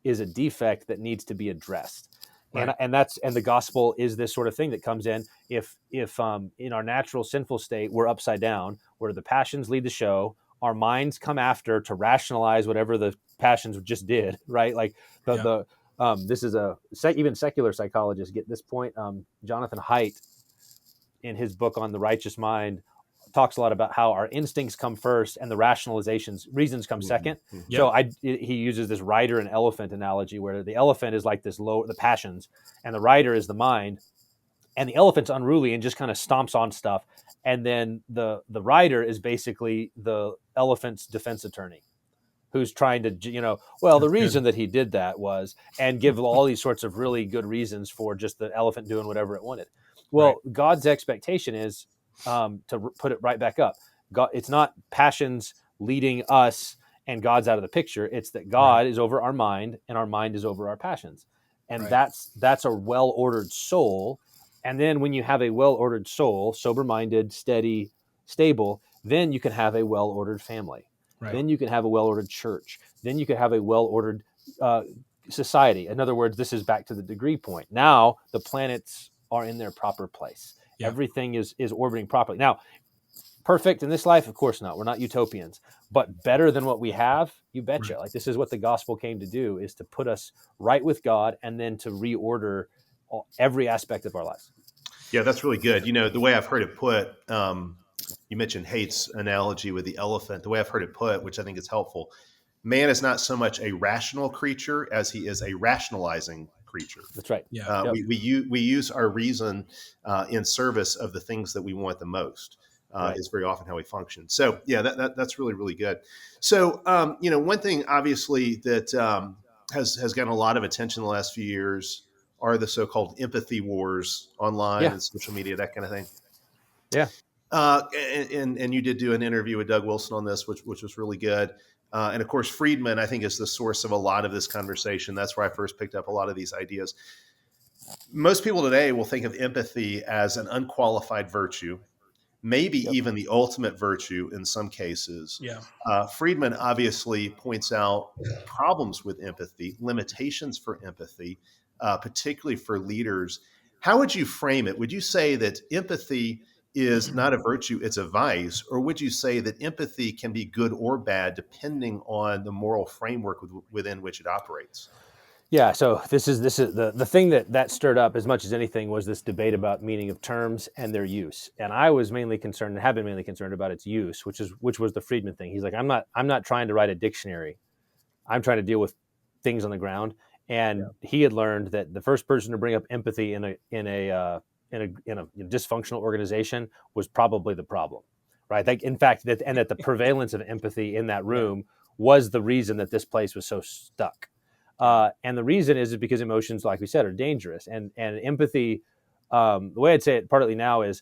is a defect that needs to be addressed. Right. And the gospel is this sort of thing that comes in if in our natural sinful state we're upside down, where the passions lead the show, our minds come after to rationalize whatever the passions just did, right? Like this is even secular psychologists get this point. Jonathan Haidt, in his book on the righteous mind, talks a lot about how our instincts come first and the reasons come second. Yep. So he uses this rider and elephant analogy, where the elephant is like the passions, and the rider is the mind, and the elephant's unruly and just kind of stomps on stuff. And then the rider is basically the elephant's defense attorney, who's trying to, the reason that he did that was, and give all these sorts of really good reasons for just the elephant doing whatever it wanted. Well, God's expectation is, to put it right back up, God, it's not passions leading us and God's out of the picture. It's that God is over our mind and our mind is over our passions. And that's a well-ordered soul. And then when you have a well-ordered soul, sober-minded, steady, stable, then you can have a well-ordered family. Right. Then you can have a well-ordered church. Then you can have a well-ordered society. In other words, this is back to the degree point. Now the planets are in their proper place. Yep. Everything is orbiting properly. Now, perfect in this life? Of course not. We're not utopians. But better than what we have? You betcha. Right. Like, this is what the gospel came to do, is to put us right with God and then to reorder every aspect of our lives. Yeah, that's really good. The way I've heard it put, you mentioned Haidt's analogy with the elephant. The way I've heard it put, which I think is helpful, man is not so much a rational creature as he is a rationalizing creature. That's right. Yeah. We use our reason in service of the things that we want the most. Is very often how we function. So yeah, that's really, really good. So one thing obviously that has gotten a lot of attention in the last few years are the so-called empathy wars online and social media, that kind of thing. Yeah. And you did do an interview with Doug Wilson on this, which was really good. And of course, Friedman, I think, is the source of a lot of this conversation. That's where I first picked up a lot of these ideas. Most people today will think of empathy as an unqualified virtue, maybe even the ultimate virtue in some cases. Yeah. Friedman obviously points out problems with empathy, limitations for empathy, particularly for leaders. How would you frame it? Would you say that empathy is not a virtue, it's a vice? Or would you say that empathy can be good or bad depending on the moral framework within which it operates? Yeah, so this is the thing that stirred up as much as anything was this debate about meaning of terms and their use. And I was mainly concerned, and have been mainly concerned, about its use, which was the Friedman thing. He's like, I'm not trying to write a dictionary. I'm trying to deal with things on the ground. And he had learned that the first person to bring up empathy in a dysfunctional organization was probably the problem, right? Like, in fact, that the prevalence of empathy in that room was the reason that this place was so stuck. And the reason is because emotions, like we said, are dangerous. And empathy, the way I'd say it partly now is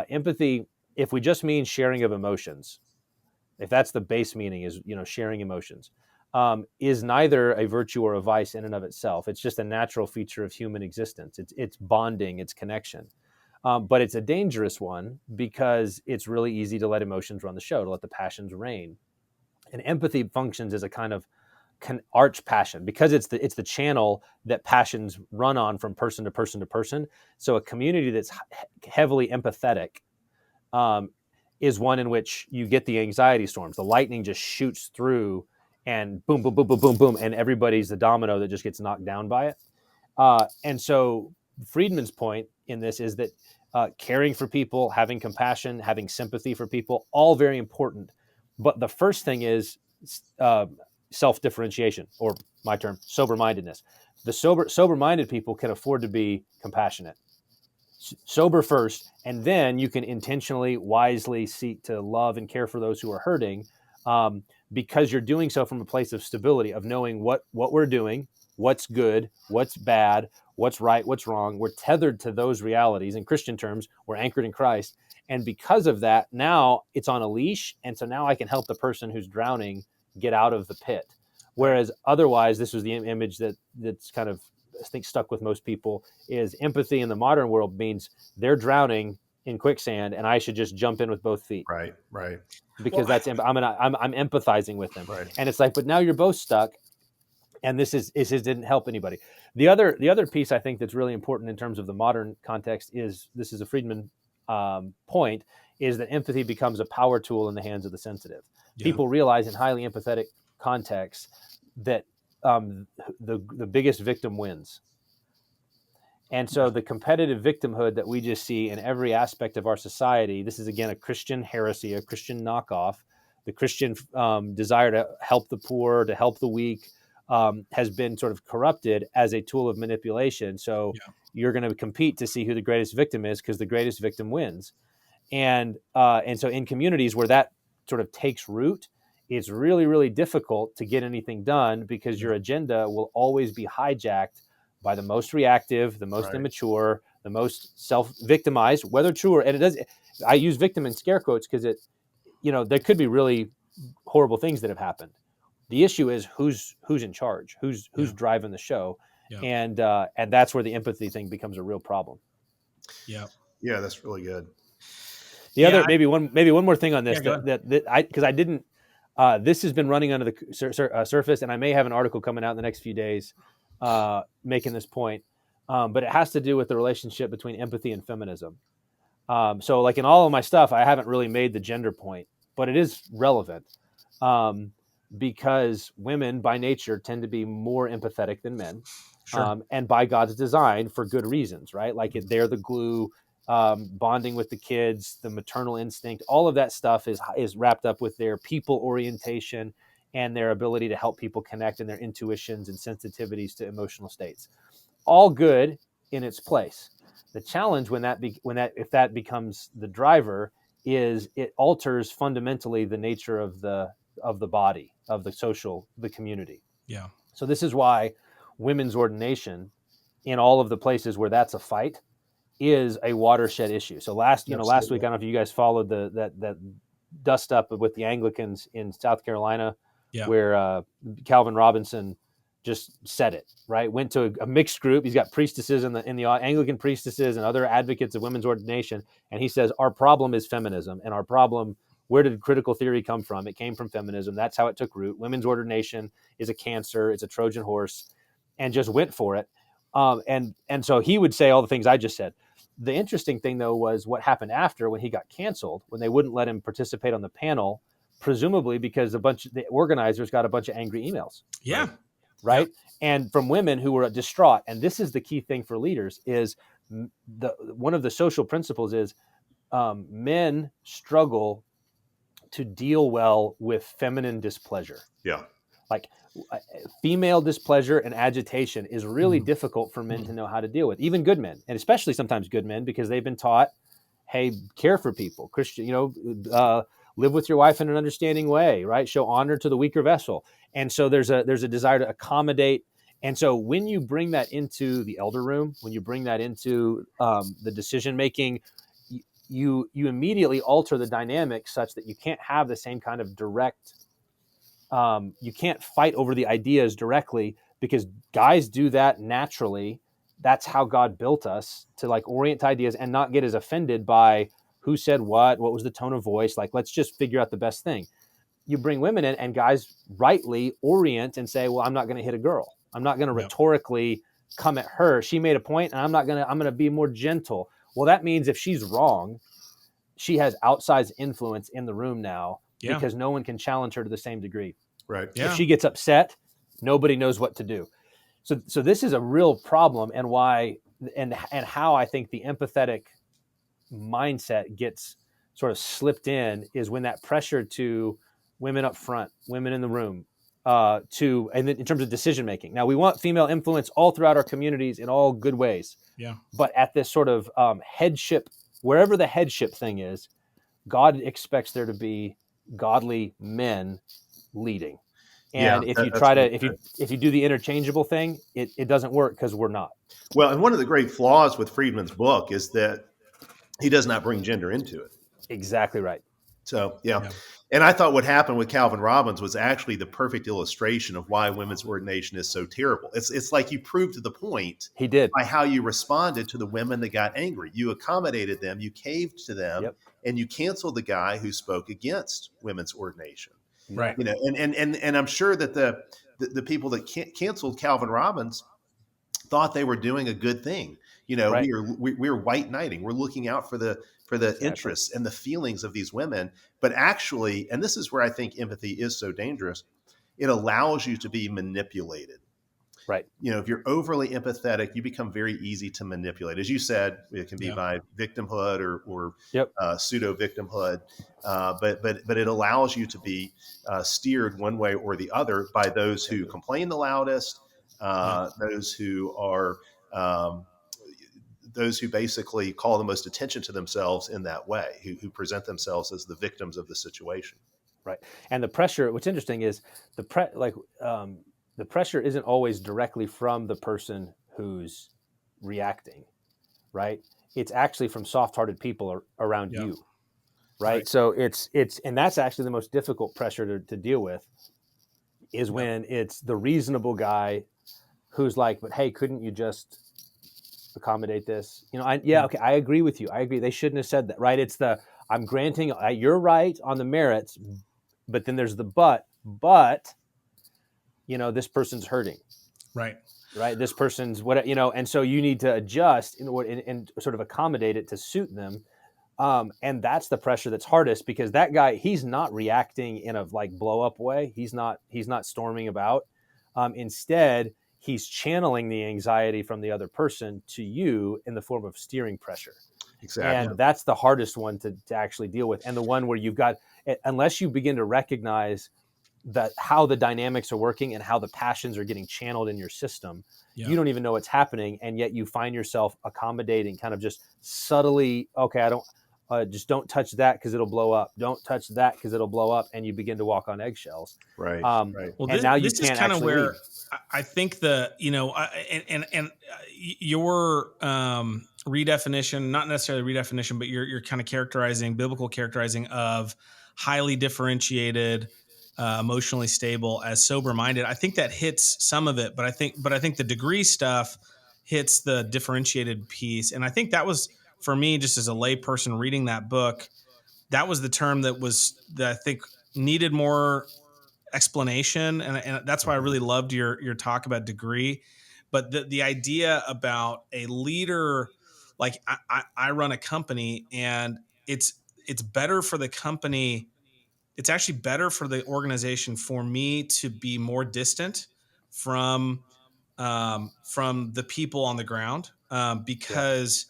empathy, if we just mean sharing of emotions, if that's the base meaning is, sharing emotions, is neither a virtue or a vice in and of itself. It's just a natural feature of human existence. It's bonding, it's connection. But it's a dangerous one because it's really easy to let emotions run the show, to let the passions reign. And empathy functions as a kind of arch passion because it's the channel that passions run on from person to person to person. So a community that's heavily empathetic is one in which you get the anxiety storms. The lightning just shoots through and boom, boom, boom, boom, boom, boom, and everybody's the domino that just gets knocked down by it. And so Friedman's point in this is that caring for people, having compassion, having sympathy for people, all very important. But the first thing is self-differentiation, or my term, sober-mindedness. The sober-minded people can afford to be compassionate. Sober first, and then you can intentionally, wisely seek to love and care for those who are hurting, because you're doing so from a place of stability, of knowing what we're doing, what's good, what's bad, what's right, what's wrong. We're tethered to those realities. In Christian terms, we're anchored in Christ. And because of that, now it's on a leash. And so now I can help the person who's drowning get out of the pit. Whereas otherwise, this was the image that's kind of, I think, stuck with most people, is empathy in the modern world means they're drowning in quicksand and I should just jump in with both feet. Right. Because I'm empathizing with them. Right. And it's like, but now you're both stuck. And this didn't help anybody. The other piece I think that's really important in terms of the modern context is, this is a Friedman point, is that empathy becomes a power tool in the hands of the sensitive. Yeah. People realize in highly empathetic contexts that the biggest victim wins. And so the competitive victimhood that we just see in every aspect of our society, this is again a Christian heresy, a Christian knockoff. The Christian desire to help the poor, to help the weak, has been sort of corrupted as a tool of manipulation. So you're going to compete to see who the greatest victim is, because the greatest victim wins. And so in communities where that sort of takes root, it's really, really difficult to get anything done, because your agenda will always be hijacked by the most reactive, the most immature, the most self-victimized, whether true or, and it does. I use victim in scare quotes because there could be really horrible things that have happened. The issue is who's in charge, who's driving the show, and that's where the empathy thing becomes a real problem. Yeah, that's really good. The other maybe one more thing on this because I didn't. This has been running under the surface, and I may have an article coming out in the next few days making this point, but it has to do with the relationship between empathy and feminism. So, like in all of my stuff, I haven't really made the gender point, but it is relevant. Because women by nature tend to be more empathetic than men, and by God's design for good reasons, right? Like they're the glue, bonding with the kids, the maternal instinct, all of that stuff is wrapped up with their people orientation and their ability to help people connect, and their intuitions and sensitivities to emotional states. All good in its place. The challenge if that becomes the driver is it alters fundamentally the nature of the body, of the community. Yeah. So this is why women's ordination in all of the places where that's a fight is a watershed issue. So last week, I don't know if you guys followed that dust up with the Anglicans in South Carolina, where Calvin Robinson just said it, right? Went to a mixed group. He's got priestesses in the Anglican priestesses and other advocates of women's ordination. And he says, our problem is feminism, and our problem, where did critical theory come from? It came from feminism. That's how it took root. Women's ordination is a cancer. It's a Trojan horse, and just went for it. And so he would say all the things I just said. The interesting thing, though, was what happened after, when he got canceled, when they wouldn't let him participate on the panel, presumably because the organizers got a bunch of angry emails. Yeah. Right. Yeah. And from women who were distraught. And this is the key thing for leaders, is one of the social principles is men struggle to deal well with feminine displeasure. Yeah. Like female displeasure and agitation is really difficult for men to know how to deal with, even good men, and especially sometimes good men, because they've been taught, hey, care for people, Christian, live with your wife in an understanding way, right? Show honor to the weaker vessel. And so there's a desire to accommodate. And so when you bring that into the elder room, when you bring that into the decision-making, you immediately alter the dynamic such that you can't have the same kind of direct You can't fight over the ideas directly because guys do that naturally. That's how God built us, to like orient to ideas and not get as offended by who said what was the tone of voice. Like, let's just figure out the best thing. You bring women in and guys rightly orient and say, well, I'm not going to hit a girl. I'm not going to rhetorically come at her. She made a point and I'm going to be more gentle. Well, that means if she's wrong, she has outsized influence in the room now because no one can challenge her to the same degree. Right. If she gets upset, nobody knows what to do. So this is a real problem, and why and how I think the empathetic mindset gets sort of slipped in is when that pressure to women up front, women in the room, and in terms of decision making. Now, we want female influence all throughout our communities in all good ways. Yeah. But at this sort of headship, wherever the headship thing is, God expects there to be godly men leading. And if you try to, if you do the interchangeable thing, it doesn't work because we're not. Well, and one of the great flaws with Friedman's book is that he does not bring gender into it. Exactly right. So, yeah. And I thought what happened with Calvin Robbins was actually the perfect illustration of why women's ordination is so terrible. It's like you proved to the point he did by how you responded to the women that got angry. You accommodated them, you caved to them, and you canceled the guy who spoke against women's ordination. Right. You know, and I'm sure that the people that canceled Calvin Robbins thought they were doing a good thing. You know, we're white knighting. We're looking out for the interests and the feelings of these women. But actually, and this is where I think empathy is so dangerous, it allows you to be manipulated. Right. You know, if you're overly empathetic, you become very easy to manipulate. As you said, it can be by victimhood or pseudo victimhood, but it allows you to be steered one way or the other by those who complain the loudest, those who are those who basically call the most attention to themselves in that way, who present themselves as the victims of the situation. Right. And the pressure, what's interesting is the pressure isn't always directly from the person who's reacting, right? It's actually from soft-hearted people around you, right? So it's and that's actually the most difficult pressure to deal with is when it's the reasonable guy who's like, but hey, couldn't you just accommodate this? You know, okay, I agree with you. I agree. They shouldn't have said that, right? It's I'm granting you're right on the merits, but then there's the but, you know, this person's hurting. Right. This person's and so you need to adjust and sort of accommodate it to suit them. And that's the pressure that's hardest because that guy, he's not reacting in a like blow up way. He's not storming about. Instead, he's channeling the anxiety from the other person to you in the form of steering pressure. Exactly. And that's the hardest one to actually deal with. And the one where you've got, unless you begin to recognize that how the dynamics are working and how the passions are getting channeled in your system, you don't even know what's happening. And yet you find yourself accommodating kind of just subtly, okay, just don't touch that because it'll blow up. Don't touch that because it'll blow up. And you begin to walk on eggshells. Right. Well, and now you this can't is kind of where leave. I think your redefinition, not necessarily redefinition, but you're kind of biblical characterizing of highly differentiated, emotionally stable as sober-minded. I think that hits some of it, but I think the degree stuff hits the differentiated piece. And I think that was, for me, just as a lay person reading that book, that was the term that I think needed more explanation. And that's why I really loved your talk about degree. But the idea about a leader, like I run a company and it's better for the company. It's actually better for the organization for me to be more distant from the people on the ground because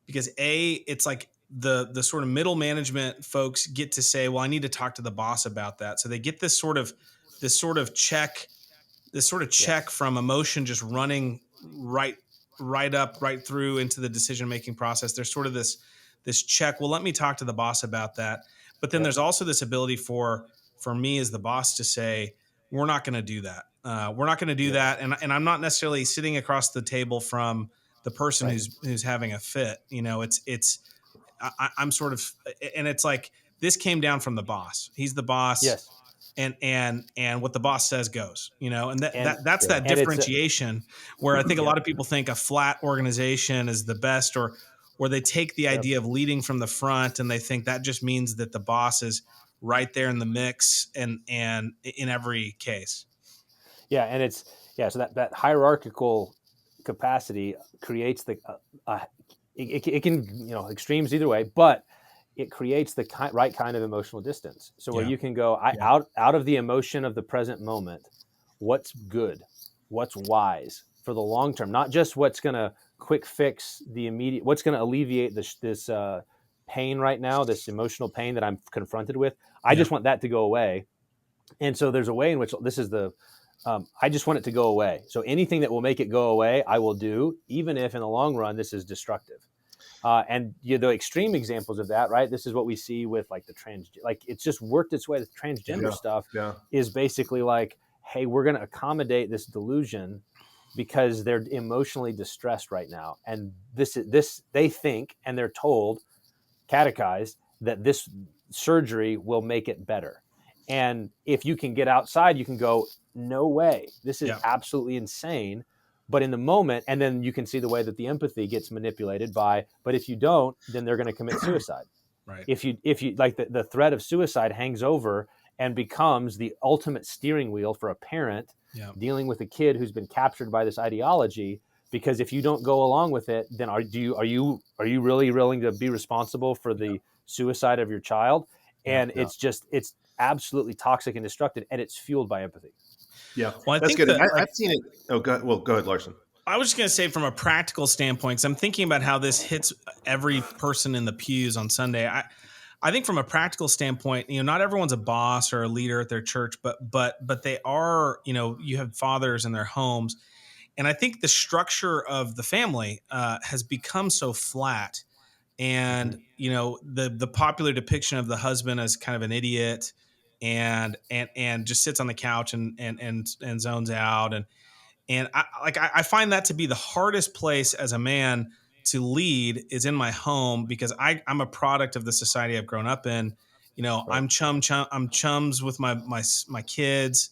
it's like the sort of middle management folks get to say, well, I need to talk to the boss about that. So they get this sort of check from emotion just running right through into the decision-making process. There's sort of this check. Well, let me talk to the boss about that. But then there's also this ability for me as the boss to say, we're not going to do that. We're not going to do that. And I'm not necessarily sitting across the table from the person who's having a fit. You know, I'm sort of, and it's like, this came down from the boss. He's the boss. Yes. and what the boss says goes, and that's that and it's differentiation where I think a lot of people think a flat organization is the best, or they take the idea of leading from the front and they think that just means that the boss is right there in the mix and in every case. And it's so that hierarchical capacity creates it can extremes either way, but it creates the right kind of emotional distance. So where you can go out of the emotion of the present moment, what's good, what's wise for the long term, not just what's going to quick fix the immediate, what's going to alleviate this pain right now, this emotional pain that I'm confronted with. I just want that to go away. And so there's a way in which this is I just want it to go away. So anything that will make it go away, I will do, even if in the long run this is destructive. And the extreme examples of that, right? This is what we see with like it's just worked its way. The transgender stuff is basically like, hey, we're going to accommodate this delusion because they're emotionally distressed right now, and this they think, and they're told, catechized, that this surgery will make it better. And if you can get outside, you can go, no way, this is absolutely insane. But in the moment, and then you can see the way that the empathy gets manipulated by, but if you don't, then they're going to commit suicide. Right. If you like the threat of suicide hangs over and becomes the ultimate steering wheel for a parent dealing with a kid who's been captured by this ideology. Because if you don't go along with it, then are you really willing to be responsible for the suicide of your child? And it's absolutely toxic and destructive, and it's fueled by empathy. Yeah, well, that's good. I've seen it. Oh, go ahead, Larson. I was just going to say, from a practical standpoint, because I'm thinking about how this hits every person in the pews on Sunday. I think from a practical standpoint, not everyone's a boss or a leader at their church, but they are. You have fathers in their homes, and I think the structure of the family has become so flat. And the popular depiction of the husband as kind of an idiot and just sits on the couch and zones out, and I find that to be the hardest place as a man to lead is in my home, because I'm a product of the society I've grown up in. I'm chums with my kids.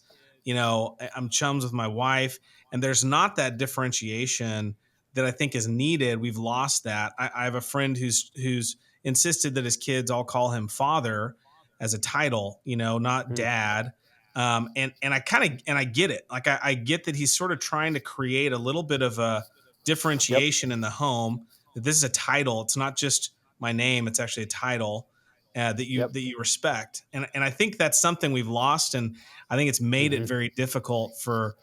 I'm chums with my wife, and there's not that differentiation that I think is needed. We've lost that. I have a friend who's insisted that his kids all call him father as a title, not dad. And I get it. Like I get that he's sort of trying to create a little bit of a differentiation in the home, that this is a title. It's not just my name. It's actually a title that you respect. And I think that's something we've lost. And I think it's made it very difficult for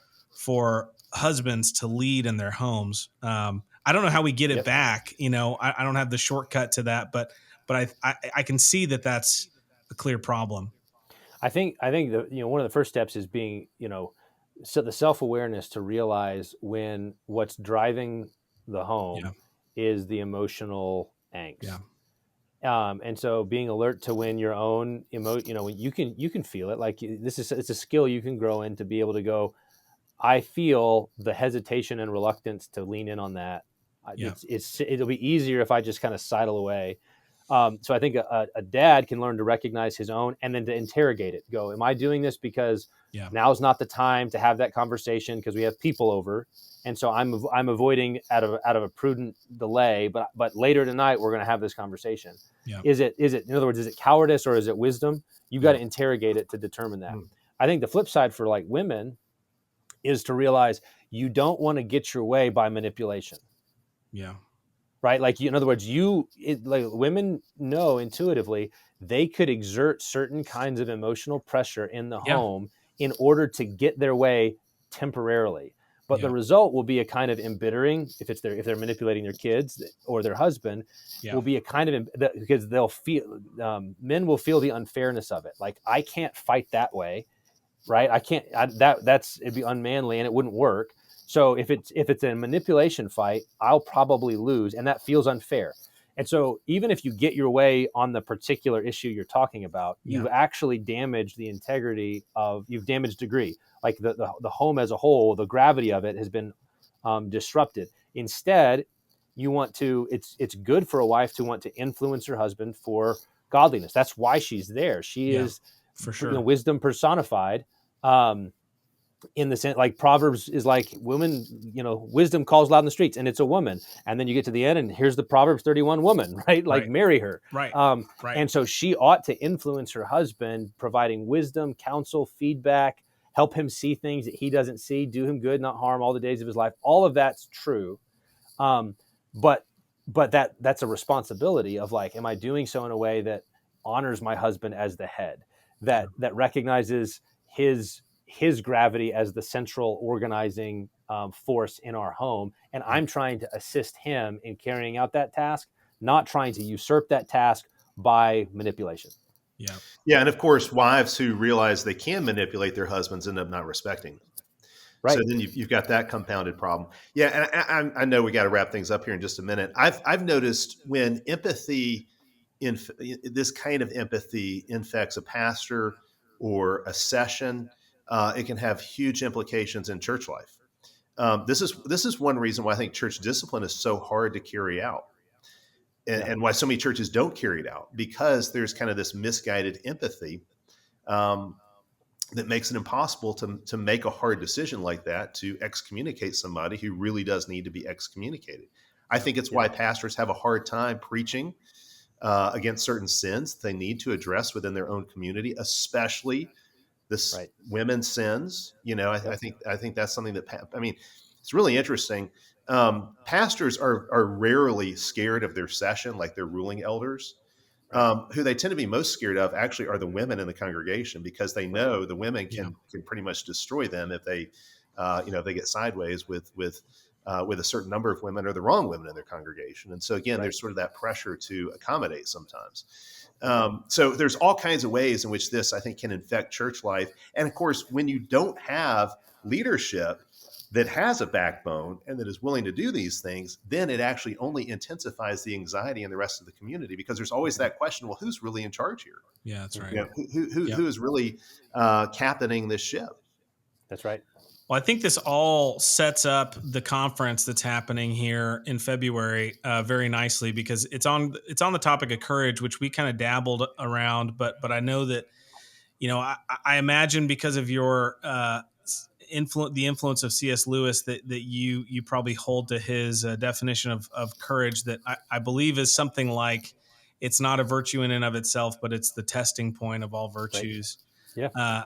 husbands to lead in their homes. I don't know how we get it back. I don't have the shortcut to that, but I can see that that's a clear problem. I think the one of the first steps is being so the self-awareness to realize when what's driving the home is the emotional angst. And so being alert to when your own when you can feel it, like it's a skill you can grow in, to be able to go, I feel the hesitation and reluctance to lean in on that. It'll be easier if I just kind of sidle away. So I think a dad can learn to recognize his own, and then to interrogate it. Go, am I doing this because now's not the time to have that conversation because we have people over, and so I'm avoiding out of a prudent delay. But later tonight we're going to have this conversation. Is it in other words, is it cowardice or is it wisdom? You've got to interrogate it to determine that. I think the flip side for like women is to realize you don't want to get your way by manipulation. Right? Like, in other words, women know intuitively they could exert certain kinds of emotional pressure in the home in order to get their way temporarily. But the result will be a kind of embittering, if they're manipulating their kids or their husband, will be a kind of, because they'll feel, men will feel the unfairness of it. Like, I can't fight that way, right? I can't, it'd be unmanly and it wouldn't work. So if it's a manipulation fight, I'll probably lose, and that feels unfair. And so even if you get your way on the particular issue you're talking about, you've actually damaged the integrity you've damaged degree. Like the home as a whole, the gravity of it has been disrupted. Instead, it's good for a wife to want to influence her husband for godliness. That's why she's there. She is For sure. Wisdom personified. In the sense, like Proverbs is like women, wisdom calls loud in the streets, and it's a woman. And then you get to the end, and here's the Proverbs 31 woman, right? Like marry her. Right. And so she ought to influence her husband, providing wisdom, counsel, feedback, help him see things that he doesn't see, do him good, not harm all the days of his life. All of that's true. But that's a responsibility of like, am I doing so in a way that honors my husband as the head, that recognizes his gravity as the central organizing force in our home. And I'm trying to assist him in carrying out that task, not trying to usurp that task by manipulation. Yeah. Yeah. And of course, wives who realize they can manipulate their husbands end up not respecting. Right. So then you've got that compounded problem. Yeah. And I know we got to wrap things up here in just a minute. I've noticed when empathy, this kind of empathy infects a pastor or a session, it can have huge implications in church life. This is one reason why I think church discipline is so hard to carry out, and why so many churches don't carry it out, because there's kind of this misguided empathy that makes it impossible to make a hard decision like that, to excommunicate somebody who really does need to be excommunicated. I think it's why pastors have a hard time preaching against certain sins they need to address within their own community, especially women's sins. I think that's something that, it's really interesting. Pastors are rarely scared of their session, like their ruling elders. Who they tend to be most scared of actually are the women in the congregation, because they know the women can pretty much destroy them if they, if they get sideways with a certain number of women or the wrong women in their congregation. And so again, there's sort of that pressure to accommodate sometimes. So there's all kinds of ways in which this, I think, can infect church life. And of course, when you don't have leadership that has a backbone and that is willing to do these things, then it actually only intensifies the anxiety in the rest of the community, because there's always that question, well, who's really in charge here? Yeah, that's right. Who is really captaining this ship? That's right. Well, I think this all sets up the conference that's happening here in February very nicely, because it's on the topic of courage, which we kind of dabbled around, but I know that, I imagine because of your the influence of C.S. Lewis that you probably hold to his definition of courage, that I believe is something like, it's not a virtue in and of itself, but it's the testing point of all virtues. Right. Yeah.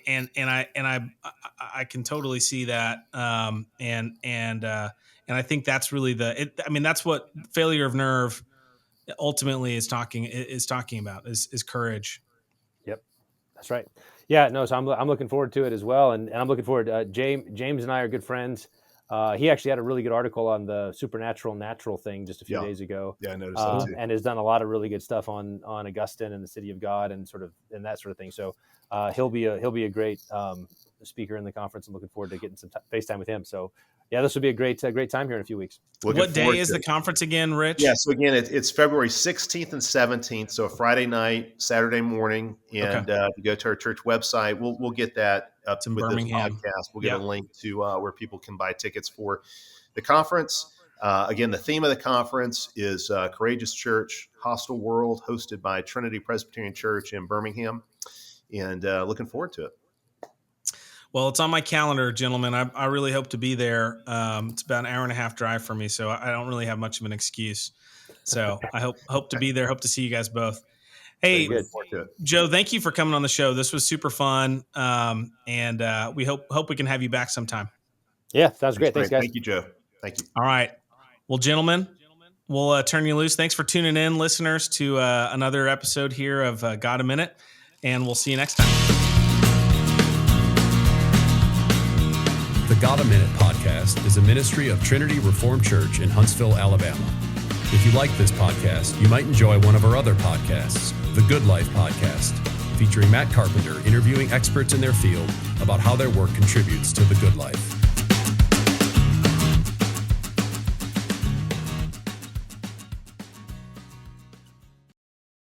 And I can totally see that. And I think that's really that's what failure of nerve ultimately is talking about is courage. Yep. That's right. Yeah, no, so I'm looking forward to it as well. And I'm looking forward James and I are good friends. He actually had a really good article on the supernatural natural thing just a few days ago. Yeah, I noticed that too. And has done a lot of really good stuff on Augustine and the city of God and that sort of thing. So he'll be a great speaker in the conference. I'm looking forward to getting some face time with him. So yeah, this will be a great time here in a few weeks. What day is the conference again, Rich? Yeah, so again, it's February 16th and 17th. So Friday night, Saturday morning, and if you go to our church website, we'll get that up with Birmingham. This podcast. We'll get a link to where people can buy tickets for the conference. Again, the theme of the conference is Courageous Church, Hostile World, hosted by Trinity Presbyterian Church in Birmingham, and looking forward to it. Well, it's on my calendar, gentlemen. I really hope to be there. It's about an hour and a half drive for me, so I don't really have much of an excuse. So I hope to be there. Hope to see you guys both. Hey, Joe, thank you for coming on the show. This was super fun, and we hope we can have you back sometime. Yeah, sounds great. Thanks, guys. Thank you, Joe. Thank you. All right. Well, gentlemen, we'll turn you loose. Thanks for tuning in, listeners, to another episode here of Got a Minute, and we'll see you next time. The Got a Minute podcast is a ministry of Trinity Reformed Church in Huntsville, Alabama. If you like this podcast, you might enjoy one of our other podcasts, The Good Life Podcast, featuring Matt Carpenter interviewing experts in their field about how their work contributes to the good life.